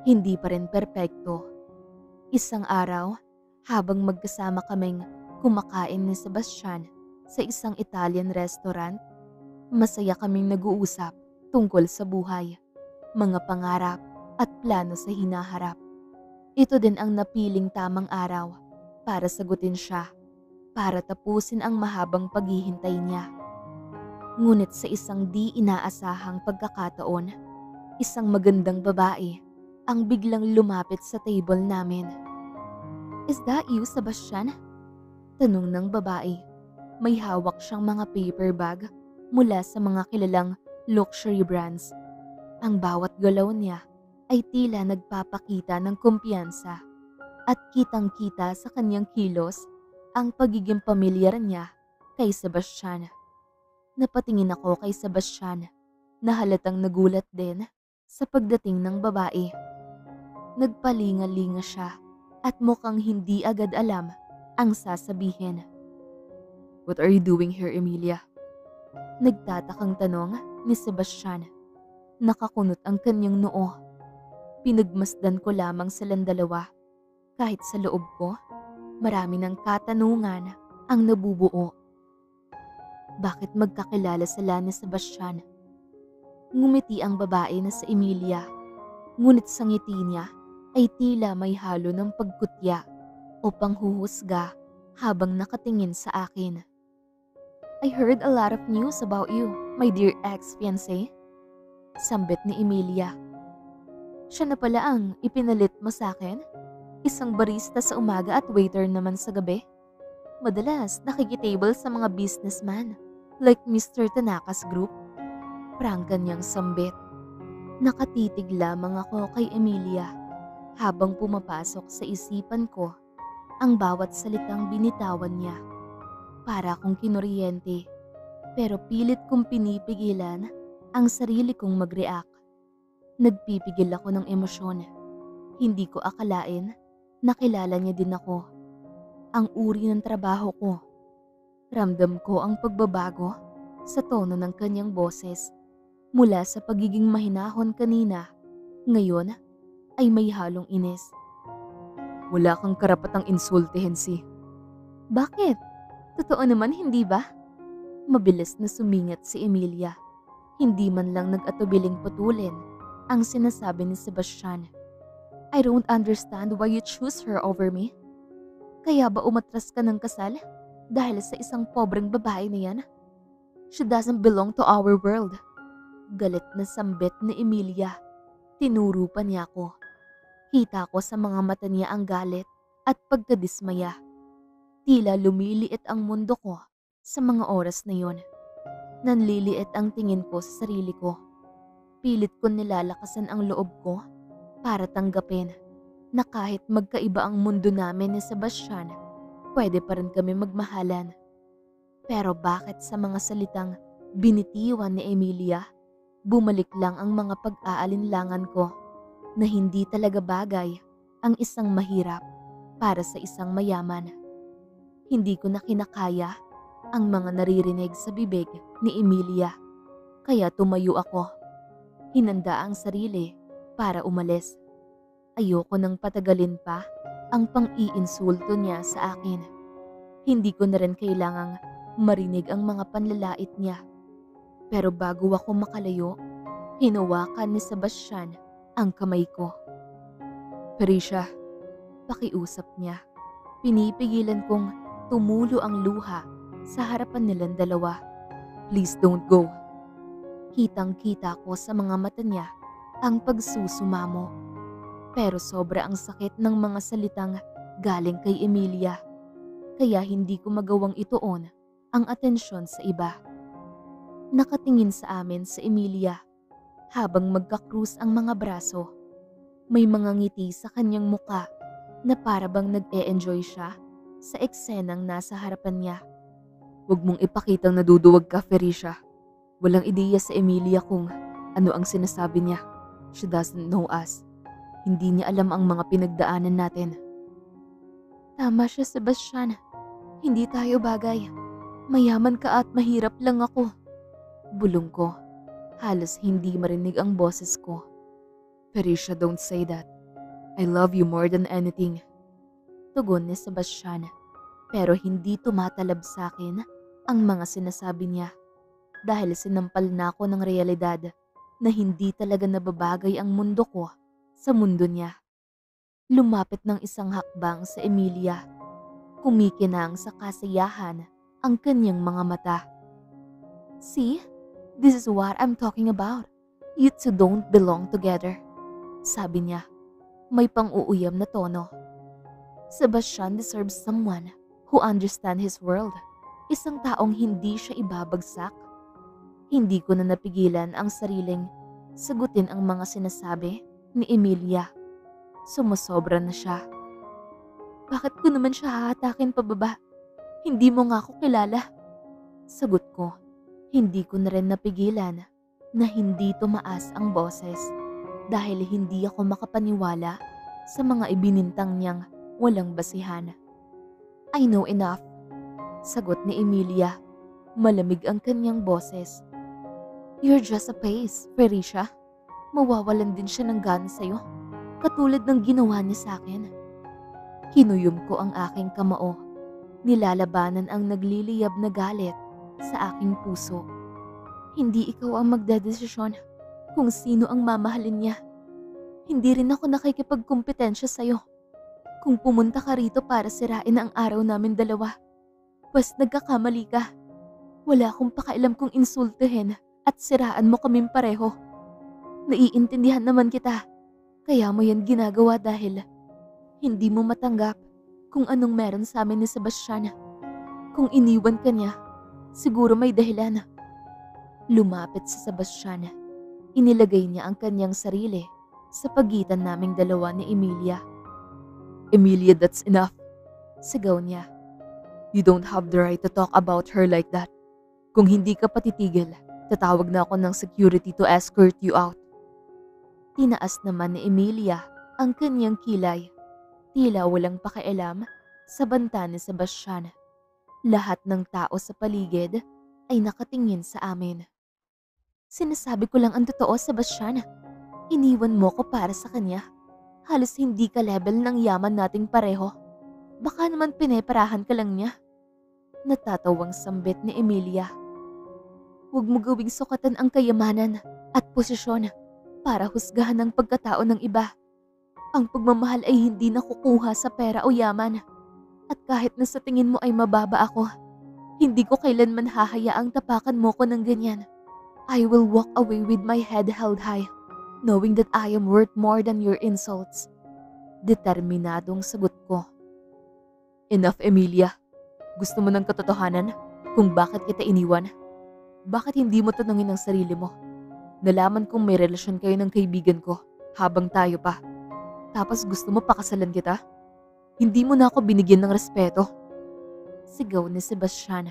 hindi pa rin perpekto. Isang araw, habang magkasama kaming kumakain ni Sebastian sa isang Italian restaurant, masaya kaming nag-uusap tungkol sa buhay, mga pangarap at plano sa hinaharap. Ito din ang napiling tamang araw para sagutin siya, para tapusin ang mahabang paghihintay niya. Ngunit sa isang di inaasahang pagkakataon, isang magandang babae ang biglang lumapit sa table namin. Is that you, Sebastian? Tanong ng babae. May hawak siyang mga paper bag mula sa mga kilalang luxury brands. Ang bawat galaw niya ay tila nagpapakita ng kumpiyansa at kitang-kita sa kanyang kilos ang pagiging pamilyar niya kay Sebastian. Napatingin ako kay Sebastian na halatang nagulat din sa pagdating ng babae. Nagpalinga-linga siya at mukhang hindi agad alam ang sasabihin. What are you doing here, Emilia? Nagtatakang tanong ni Sebastian. Nakakunot ang kanyang noo. Pinagmasdan ko lamang silang dalawa. Kahit sa loob ko, marami ng katanungan ang nabubuo. Bakit magkakilala sila ni Sebastian? Ngumiti ang babae na si Emilia. Ngunit sa ngiti niya ay tila may halo ng pagkutya o panghuhusga habang nakatingin sa akin. I heard a lot of news about you, my dear ex-fiancé. Sambit ni Emilia. Siya na pala ang ipinalit mo sa akin? Isang barista sa umaga at waiter naman sa gabi? Madalas nakikitable sa mga businessman like Mr. Tanaka's group. Prangka niyang sambit. Nakatitig lamang ako kay Emilia. habang pumapasok sa isipan ko ang bawat salitang binitawan niya. Para akong kinuryente, pero pilit kong pinipigilan ang sarili kong mag-react. Nagpipigil ako ng emosyon. Hindi ko akalain na kilala niya din ako. Ang uri ng trabaho ko. Ramdam ko ang pagbabago sa tono ng kanyang boses. Mula sa pagiging mahinahon kanina, ngayon ay may halong inis. Wala kang karapatang insultihin si. Bakit? Totoo naman, hindi ba? Mabilis na sumingat si Emilia. Hindi man lang nag-atubiling putulin ang sinasabi ni Sebastian. I don't understand why you choose her over me. Kaya ba umatras ka ng kasal dahil sa isang pobreng babae na yan? She doesn't belong to our world. Galit na sambit ni Emilia. Tinuro pa niya ako. Kita ko sa mga mata niya ang galit at pagkadismaya. Tila lumiliit ang mundo ko sa mga oras na yon. Nanliliit ang tingin ko sa sarili ko. Pilit ko nilalakasan ang loob ko para tanggapin na kahit magkaiba ang mundo namin ni Sebastian, pwede pa rin kami magmahalan. Pero bakit sa mga salitang binitiwan ni Emilia, bumalik lang ang mga pag-aalinlangan ko na hindi talaga bagay ang isang mahirap para sa isang mayaman. Hindi ko na kinakaya ang mga naririnig sa bibig ni Emilia, kaya tumayo ako. Hinanda ang sarili para umalis. Ayoko nang patagalin pa ang pang-iinsulto niya sa akin. Hindi ko na rin kailangang marinig ang mga panlalait niya. Pero bago ako makalayo, hinawakan ni Sebastian ang kamay ko. Patricia, pakiusap niya. Pinipigilan kong tumulo ang luha sa harapan nilang dalawa. Please don't go. Kitang-kita ko sa mga mata niya ang pagsusumamo. Pero sobra ang sakit ng mga salitang galing kay Emilia. Kaya hindi ko magawang ituon ang atensyon sa iba. Nakatingin sa amin si Emilia habang magkakrus ang mga braso. May mga ngiti sa kanyang muka na para bang nag-e-enjoy siya sa eksenang nasa harapan niya. Huwag mong ipakitang naduduwag ka, Felicia. Walang ideya sa Emilia kung ano ang sinasabi niya. She doesn't know us. Hindi niya alam ang mga pinagdaanan natin. Tama siya, Sebastian. Hindi tayo bagay. Mayaman ka at mahirap lang ako. Bulong ko. Halos hindi marinig ang boses ko. Felicia, don't say that. I love you more than anything. Tugon ni Sebastian, pero hindi tumatalab sa akin ang mga sinasabi niya dahil sinampal na ako ng realidad na hindi talaga nababagay ang mundo ko sa mundo niya. Lumapit ng isang hakbang sa Emilia. Kumikinang sa kasiyahan ang kanyang mga mata. See, this is what I'm talking about. You two don't belong together. Sabi niya, may pang-uuyam na tono. Sebastian deserves someone who understands his world. Isang taong hindi siya ibabagsak. Hindi ko na napigilan ang sariling sagutin ang mga sinasabi ni Emilia. Sumusobra na siya. Bakit ko naman siya hahatakin pababa? Hindi mo nga ako kilala. Sagot ko, hindi ko na rin napigilan na hindi tumaas ang boses dahil hindi ako makapaniwala sa mga ibinintang niyang walang basihan. I know enough. Sagot ni Emilia. Malamig ang kanyang boses. You're just a pace, Felicia. Mawawalan din siya ng gana sa'yo. Katulad ng ginawa niya sa akin. Hinuyom ko ang aking kamao. Nilalabanan ang nagliliyab na galit sa aking puso. Hindi ikaw ang magdedesisyon kung sino ang mamahalin niya. Hindi rin ako nakikipagkumpetensya sa'yo. Kung pumunta ka rito para sirain ang araw namin dalawa, pues nagkakamali ka. Wala akong pakialam kung insultuhin at siraan mo kaming pareho. Naiintindihan naman kita, kaya mo yan ginagawa dahil hindi mo matanggap kung anong meron sa amin ni Sebastian. Kung iniwan ka niya, siguro may dahilan. Lumapit si Sebastian. Inilagay niya ang kanyang sarili sa pagitan naming dalawa ni Emilia. "Emilia, that's enough," sigaw niya. "You don't have the right to talk about her like that. Kung hindi ka patitigil, tatawag na ako ng security to escort you out." Tinaas naman ni Emilia ang kanyang kilay. Tila walang pakialam sa banta ni Sebastian. Lahat ng tao sa paligid ay nakatingin sa amin. "Sinasabi ko lang ang totoo, Sebastian. Iniwan mo ko para sa kanya. Halos hindi ka level ng yaman nating pareho. Baka naman pineparahan ka lang niya." Natatawang sambit ni Emilia. "Huwag mo gawing sukatan ang kayamanan at posisyon para husgahan ang pagkatao ng iba. Ang pagmamahal ay hindi nakukuha sa pera o yaman. At kahit na sa tingin mo ay mababa ako, hindi ko kailanman hahayaang tapakan mo ko ng ganyan. I will walk away with my head held high, knowing that I am worth more than your insults." Determinadong sagot ko. "Enough, Emilia. Gusto mo ng katotohanan kung bakit kita iniwan? Bakit hindi mo tanungin ang sarili mo? Nalaman kong may relasyon kayo ng kaibigan ko habang tayo pa. Tapos gusto mo pakasalan kita? Hindi mo na ako binigyan ng respeto." Sigaw ni Sebastian.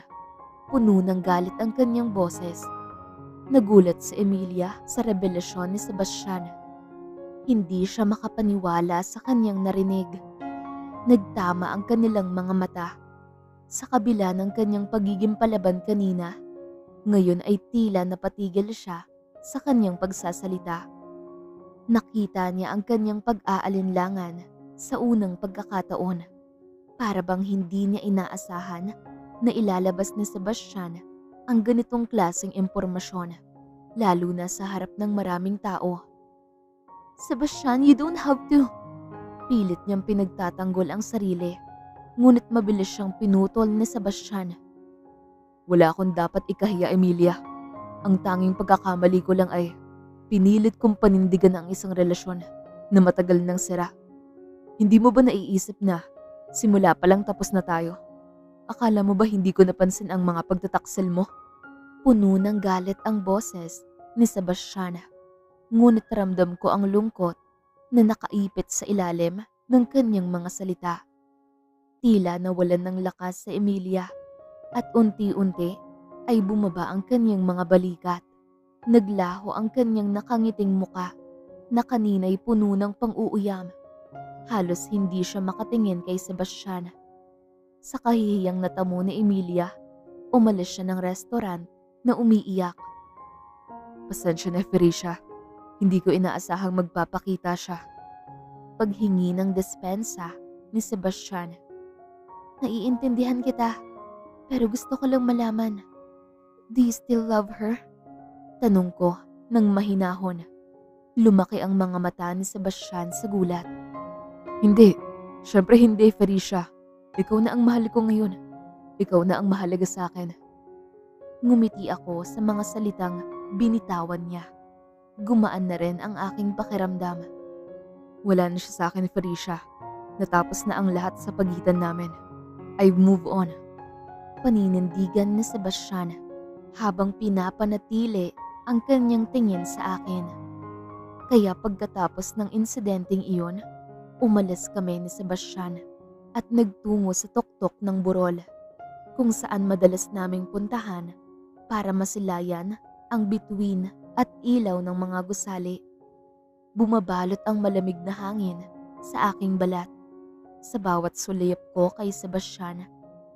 Puno ng galit ang kanyang boses. Nagulat si Emilia sa revelasyon ni Sebastian. Hindi siya makapaniwala sa kanyang narinig. Nagtama ang kanilang mga mata. Sa kabila ng kanyang pagiging palaban kanina, ngayon ay tila napatigil siya sa kanyang pagsasalita. Nakita niya ang kanyang pag-aalinlangan sa unang pagkakataon. Para bang hindi niya inaasahan na ilalabas ni Sebastian ang ganitong klaseng impormasyon, lalo na sa harap ng maraming tao. "Sebastian, you don't have to." Pilit niyang pinagtatanggol ang sarili, ngunit mabilis siyang pinutol ni Sebastian. "Wala akong dapat ikahiya, Emilia. Ang tanging pagkakamali ko lang ay pinilit kong panindigan ang isang relasyon na matagal nang sira. Hindi mo ba naiisip na simula pa lang tapos na tayo? Akala mo ba hindi ko napansin ang mga pagtataksil mo?" Puno ng galit ang boses ni Sebastian. Ngunit ramdam ko ang lungkot na nakaipit sa ilalim ng kanyang mga salita. Tila nawalan ng lakas sa Emilia at unti-unti ay bumaba ang kanyang mga balikat. Naglaho ang kanyang nakangiting muka na kanina'y puno ng pang-uuyam. Halos hindi siya makatingin kay Sebastian. Sa kahihiyang natamo ni Emilia, umalis siya ng restaurant na umiiyak. "Pasensya na, Felicia. Hindi ko inaasahang magpapakita siya." Paghingi ng despensa ni Sebastian. "Naiintindihan kita, pero gusto ko lang malaman, do you still love her?" Tanong ko ng mahinahon. Lumaki ang mga mata ni Sebastian sa gulat. "Hindi. Syempre hindi, Felicia. Ikaw na ang mahal ko ngayon. Ikaw na ang mahalaga sa akin." Ngumiti ako sa mga salitang binitawan niya. Gumaan na rin ang aking pakiramdam. Wala na siya sa akin, Felicia. Natapos na ang lahat sa pagitan namin. I've moved on. Paninindigan ni Sebastian habang pinapanatili ang kanyang tingin sa akin. Kaya pagkatapos ng insidenteng iyon, umalis kami ni Sebastian at nagtungo sa tuktok ng burol, kung saan madalas naming puntahan para masilayan ang bituin at ilaw ng mga gusali. Bumabalot ang malamig na hangin sa aking balat. Sa bawat sulayap ko kay Sebastian,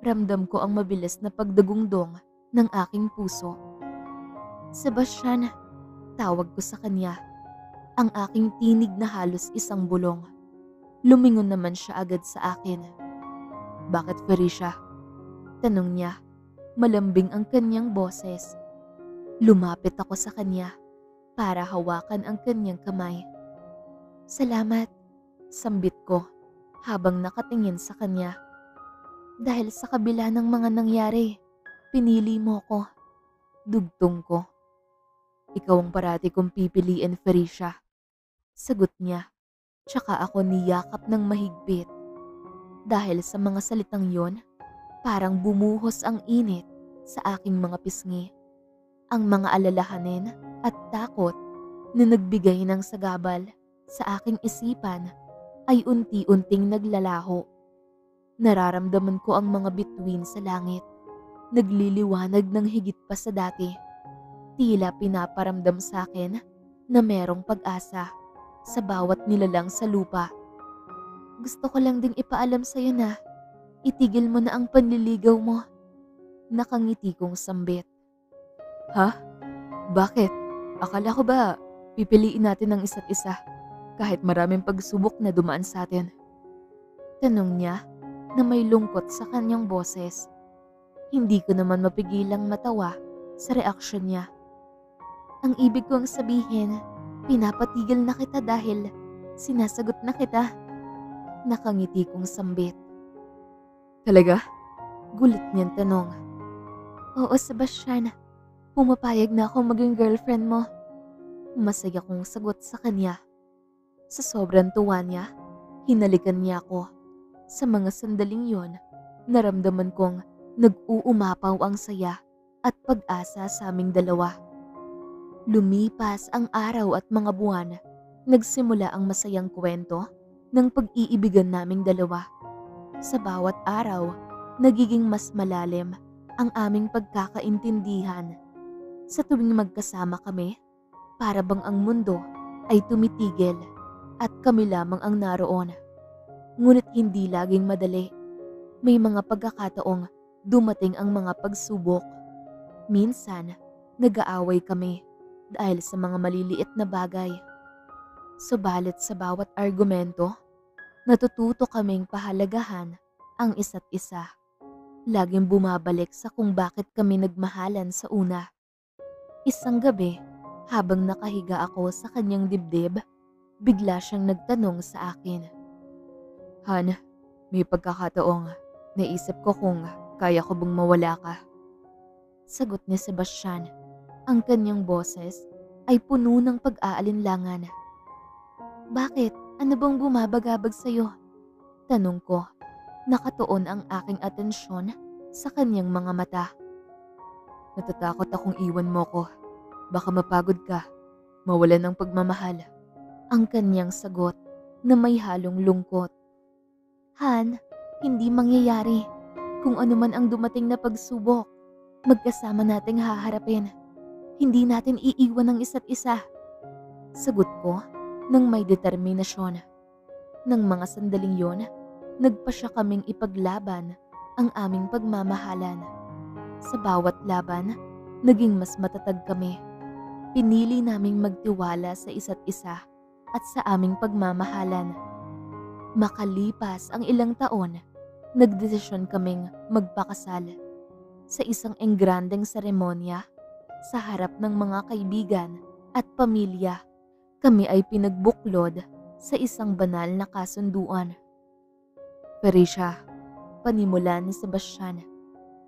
ramdam ko ang mabilis na pagdagungdong ng aking puso. "Sebastian," tawag ko sa kanya, ang aking tinig na halos isang bulong. Lumingon naman siya agad sa akin. "Bakit, Felicia?" tanong niya. Malambing ang kanyang boses. Lumapit ako sa kanya para hawakan ang kanyang kamay. "Salamat," sambit ko habang nakatingin sa kanya. "Dahil sa kabila ng mga nangyari, pinili mo ko." Dugtong ko. "Ikaw ang parati kong pipiliin, Felicia." Sagot niya. Tsaka ako niyakap ng mahigpit. Dahil sa mga salitang yon, parang bumuhos ang init sa aking mga pisngi. Ang mga alalahanin at takot na nagbigay ng sagabal Sa aking isipan ay unti-unting naglalaho. Nararamdaman ko ang mga bituin sa langit. Nagliliwanag ng higit pa sa dati. Tila pinaparamdam sa akin na merong pag-asa sa bawat nilalang sa lupa. Gusto ko lang ding ipaalam sa'yo na itigil mo na ang panliligaw mo. Nakangiti kong sambit. Ha? Bakit? Akala ko ba pipiliin natin ang isa't isa kahit maraming pagsubok na dumaan sa atin? Tanong niya na may lungkot sa kanyang boses. Hindi ko naman mapigilang matawa sa reaksyon niya. Ang ibig kong sabihin, pinapatigil na kita dahil sinasagot na kita. Nakangiti kong sambit. Talaga? Gulat niyang tanong. Oo, Sebastian. Pumapayag na akong maging girlfriend mo. Masaya kong sagot sa kanya. Sa sobrang tuwa niya, hinalikan niya ako. Sa mga sandaling yon, naramdaman kong nag-uumapaw ang saya at pag-asa sa aming dalawa. Lumipas ang araw at mga buwan, nagsimula ang masayang kwento ng pag-iibigan naming dalawa. Sa bawat araw, nagiging mas malalim ang aming pagkakaintindihan. Sa tuwing magkasama kami, para bang ang mundo ay tumitigil at kami lamang ang naroon. Ngunit hindi laging madali. May mga pagkakataong dumating ang mga pagsubok. Minsan, nag-aaway kami dahil sa mga maliliit na bagay. Subalit sa bawat argumento, natututo kaming pahalagahan ang isa't isa. Laging bumabalik sa kung bakit kami nagmahalan sa una. Isang gabi, habang nakahiga ako sa kanyang dibdib, bigla siyang nagtanong sa akin. Han, may pagkakataong naisip ko kung kaya ko bang mawala ka. Sagot ni Sebastian. Ang kanyang boses ay puno ng pag-aalinlangan. Bakit? Ano bang bumabagabag sa'yo? Tanong ko. Nakatuon ang aking atensyon sa kanyang mga mata. Natatakot akong iwan mo ko. Baka mapagod ka, mawalan ng pagmamahal. Ang kanyang sagot na may halong lungkot. Han, hindi mangyayari. Kung ano man ang dumating na pagsubok, magkasama nating haharapin. Hindi natin iiwan ang isa't isa. Sagot ko nang may determinasyon. Nang mga sandaling yon, nagpasya kaming ipaglaban ang aming pagmamahalan. Sa bawat laban, naging mas matatag kami. Pinili naming magtiwala sa isa't isa at sa aming pagmamahalan. Makalipas ang ilang taon, nagdesisyon kaming magpakasal. Sa isang engrandeng seremonya, sa harap ng mga kaibigan at pamilya, kami ay pinagbuklod sa isang banal na kasunduan. Parisha, panimula ni Sebastian,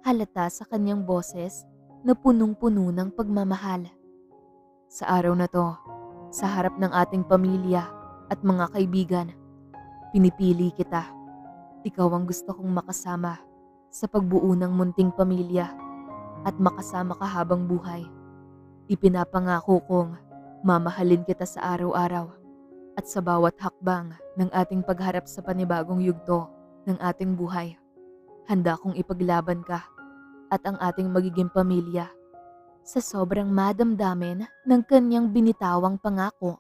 halata sa kanyang boses na punong-puno ng pagmamahal. Sa araw na to, sa harap ng ating pamilya at mga kaibigan, pinipili kita. Ikaw ang gusto kong makasama sa pagbuo ng munting pamilya at makasama ka habang buhay. Ipinapangako kong mamahalin kita sa araw-araw at sa bawat hakbang ng ating pagharap sa panibagong yugto ng ating buhay. Handa kong ipaglaban ka at ang ating magiging pamilya. Sa sobrang madamdamin ng kanyang binitawang pangako,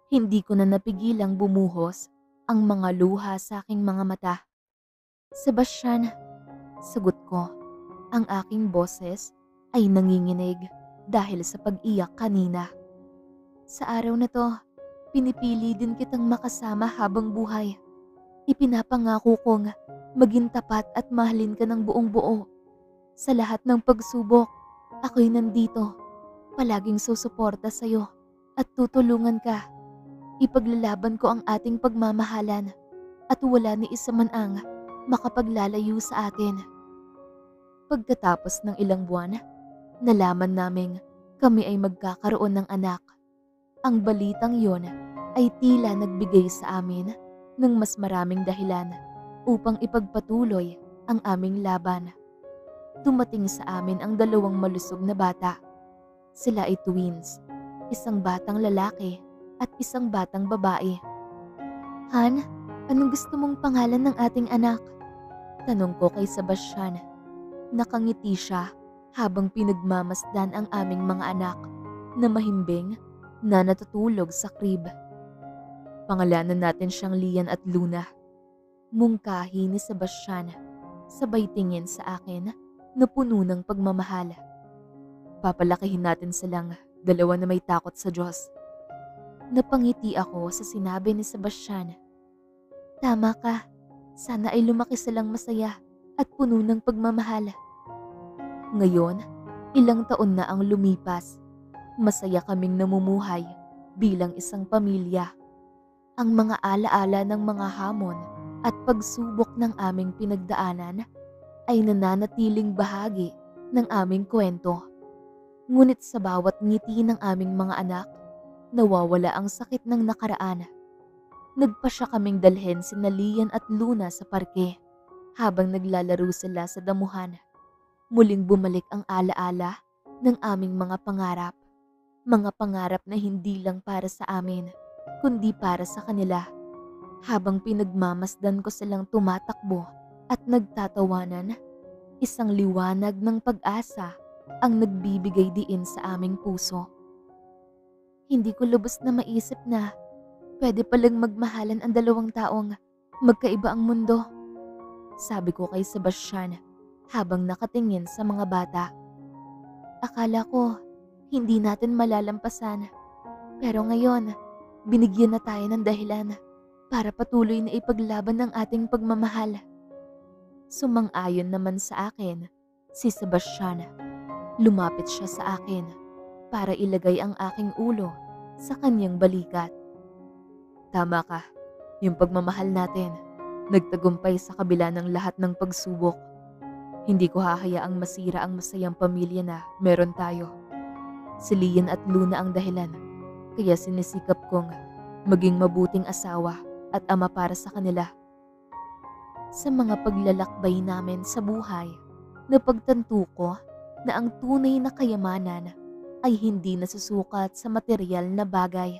hindi ko na napigilang bumuhos ang mga luha sa aking mga mata. Sebastian, sagot ko, ang aking boses ay nanginginig dahil sa pag-iyak kanina. Sa araw na to, pinipili din kitang makasama habang buhay. Ipinapangako kong maging tapat at mahalin ka ng buong buo. Sa lahat ng pagsubok, ako'y nandito, palaging susuporta sa'yo at tutulungan ka. Ipaglalaban ko ang ating pagmamahalan at wala ni isa man ang makapaglalayo sa atin. Pagkatapos ng ilang buwan, nalaman naming kami ay magkakaroon ng anak. Ang balitang yon ay tila nagbigay sa amin ng mas maraming dahilan upang ipagpatuloy ang aming laban. Dumating sa amin ang dalawang malusog na bata. Sila ay twins, isang batang lalaki at isang batang babae. Han, anong gusto mong pangalan ng ating anak? Tanong ko kay Sebastian. Nakangiti siya habang pinagmamasdan ang aming mga anak na mahimbing na natutulog sa crib. Pangalanan natin siyang Lian at Luna. Mungkahi ni Sebastian, sabay tingin sa akin na puno ng pagmamahal. Papalakihin natin silang dalawa na may takot sa Diyos. Napangiti ako sa sinabi ni Sebastian. Tama ka, sana ay lumaki silang masaya at puno ng pagmamahal. Ngayon, ilang taon na ang lumipas. Masaya kaming namumuhay bilang isang pamilya. Ang mga alaala ng mga hamon at pagsubok ng aming pinagdaanan ay nananatiling bahagi ng aming kwento. Ngunit sa bawat ngiti ng aming mga anak, nawawala ang sakit ng nakaraan. Nagpasya kaming dalhin sina Lian at Luna sa parke habang naglalaro sila sa damuhan. Muling bumalik ang alaala ng aming mga pangarap. Mga pangarap na hindi lang para sa amin, kundi para sa kanila. Habang pinagmamasdan ko silang tumatakbo at nagtatawanan, isang liwanag ng pag-asa ang nagbibigay diin sa aming puso. Hindi ko lubos na maisip na pwede palang magmahalan ang dalawang taong magkaiba ang mundo. Sabi ko kay Sebastian habang nakatingin sa mga bata. Akala ko hindi natin malalampasan, pero ngayon binigyan na tayo ng dahilan para patuloy na ipaglaban ang ating pagmamahal. Sumang-ayon naman sa akin si Sebastian. Lumapit siya sa akin para ilagay ang aking ulo sa kanyang balikat. Tama ka, yung pagmamahal natin nagtagumpay sa kabila ng lahat ng pagsubok. Hindi ko hahayaang masira ang masayang pamilya na meron tayo. Si Lian at Luna ang dahilan, kaya sinisikap kong maging mabuting asawa at ama para sa kanila. Sa mga paglalakbay namin sa buhay, napagtanto ko na ang tunay na kayamanan ay hindi nasusukat sa material na bagay,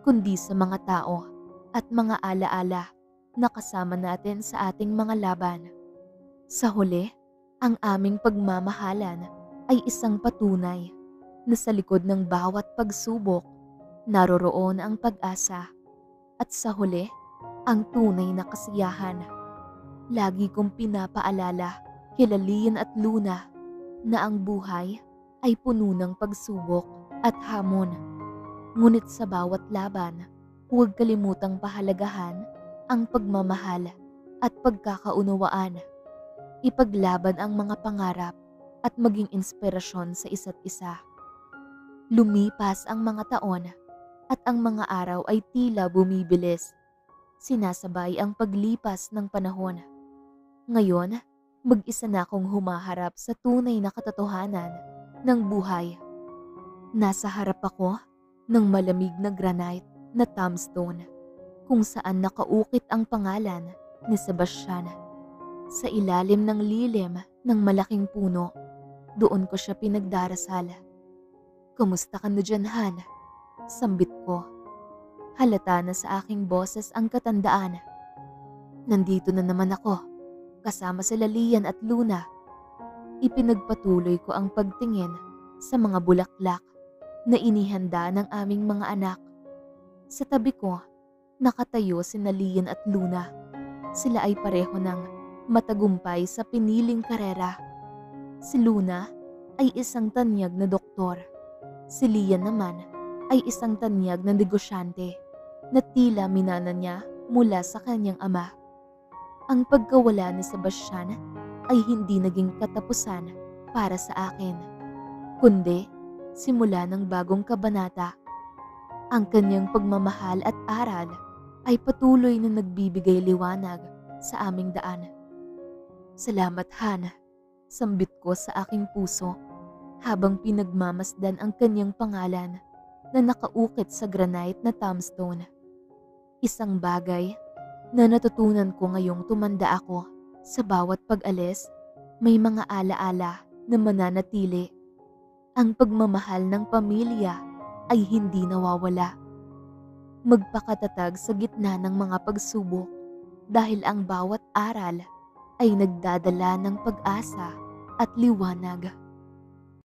kundi sa mga tao at mga alaala na kasama natin sa ating mga laban. Sa huli, ang aming pagmamahalan ay isang patunay na sa likod ng bawat pagsubok, naroroon ang pag-asa at sa huli, ang tunay na kasiyahan. Lagi kong pinapaalala kila Lian at Luna na ang buhay ay puno ng pagsubok at hamon. Ngunit sa bawat laban, huwag kalimutang pahalagahan ang pagmamahal at pagkakaunawaan. Ipaglaban ang mga pangarap at maging inspirasyon sa isa't isa. Lumipas ang mga taon at ang mga araw ay tila bumibilis. Sinasabay ang paglipas ng panahon. Ngayon, mag-isa na akong humaharap sa tunay na katotohanan ng buhay. Nasa harap ako ng malamig na granite na tombstone kung saan nakaukit ang pangalan ni Sebastian. Sa ilalim ng lilim ng malaking puno, doon ko siya pinagdarasal. Kumusta ka na dyan, Han? Sambit ko. Halata na sa aking boses ang katandaan. Nandito na naman ako, kasama sila Lian at Luna. Ipinagpatuloy ko ang pagtingin sa mga bulaklak na inihanda ng aming mga anak. Sa tabi ko, nakatayo sina Lian at Luna. Sila ay pareho ng matagumpay sa piniling karera. Si Luna ay isang tanyag na doktor. Si Lian naman ay isang tanyag na negosyante na tila minana niya mula sa kanyang ama. Ang pagkawala ni Sebastian ay hindi naging katapusan para sa akin, kundi simula ng bagong kabanata. Ang kanyang pagmamahal at aral ay patuloy na nagbibigay liwanag sa aming daan. Salamat, Han, sambit ko sa aking puso habang pinagmamasdan ang kanyang pangalan na nakaukit sa granite na tombstone. Isang bagay na natutunan ko ngayong tumanda ako, sa bawat pag-alis, may mga alaala na mananatili. Ang pagmamahal ng pamilya ay hindi nawawala. Magpakatatag sa gitna ng mga pagsubok dahil ang bawat aral ay nagdadala ng pag-asa at liwanag.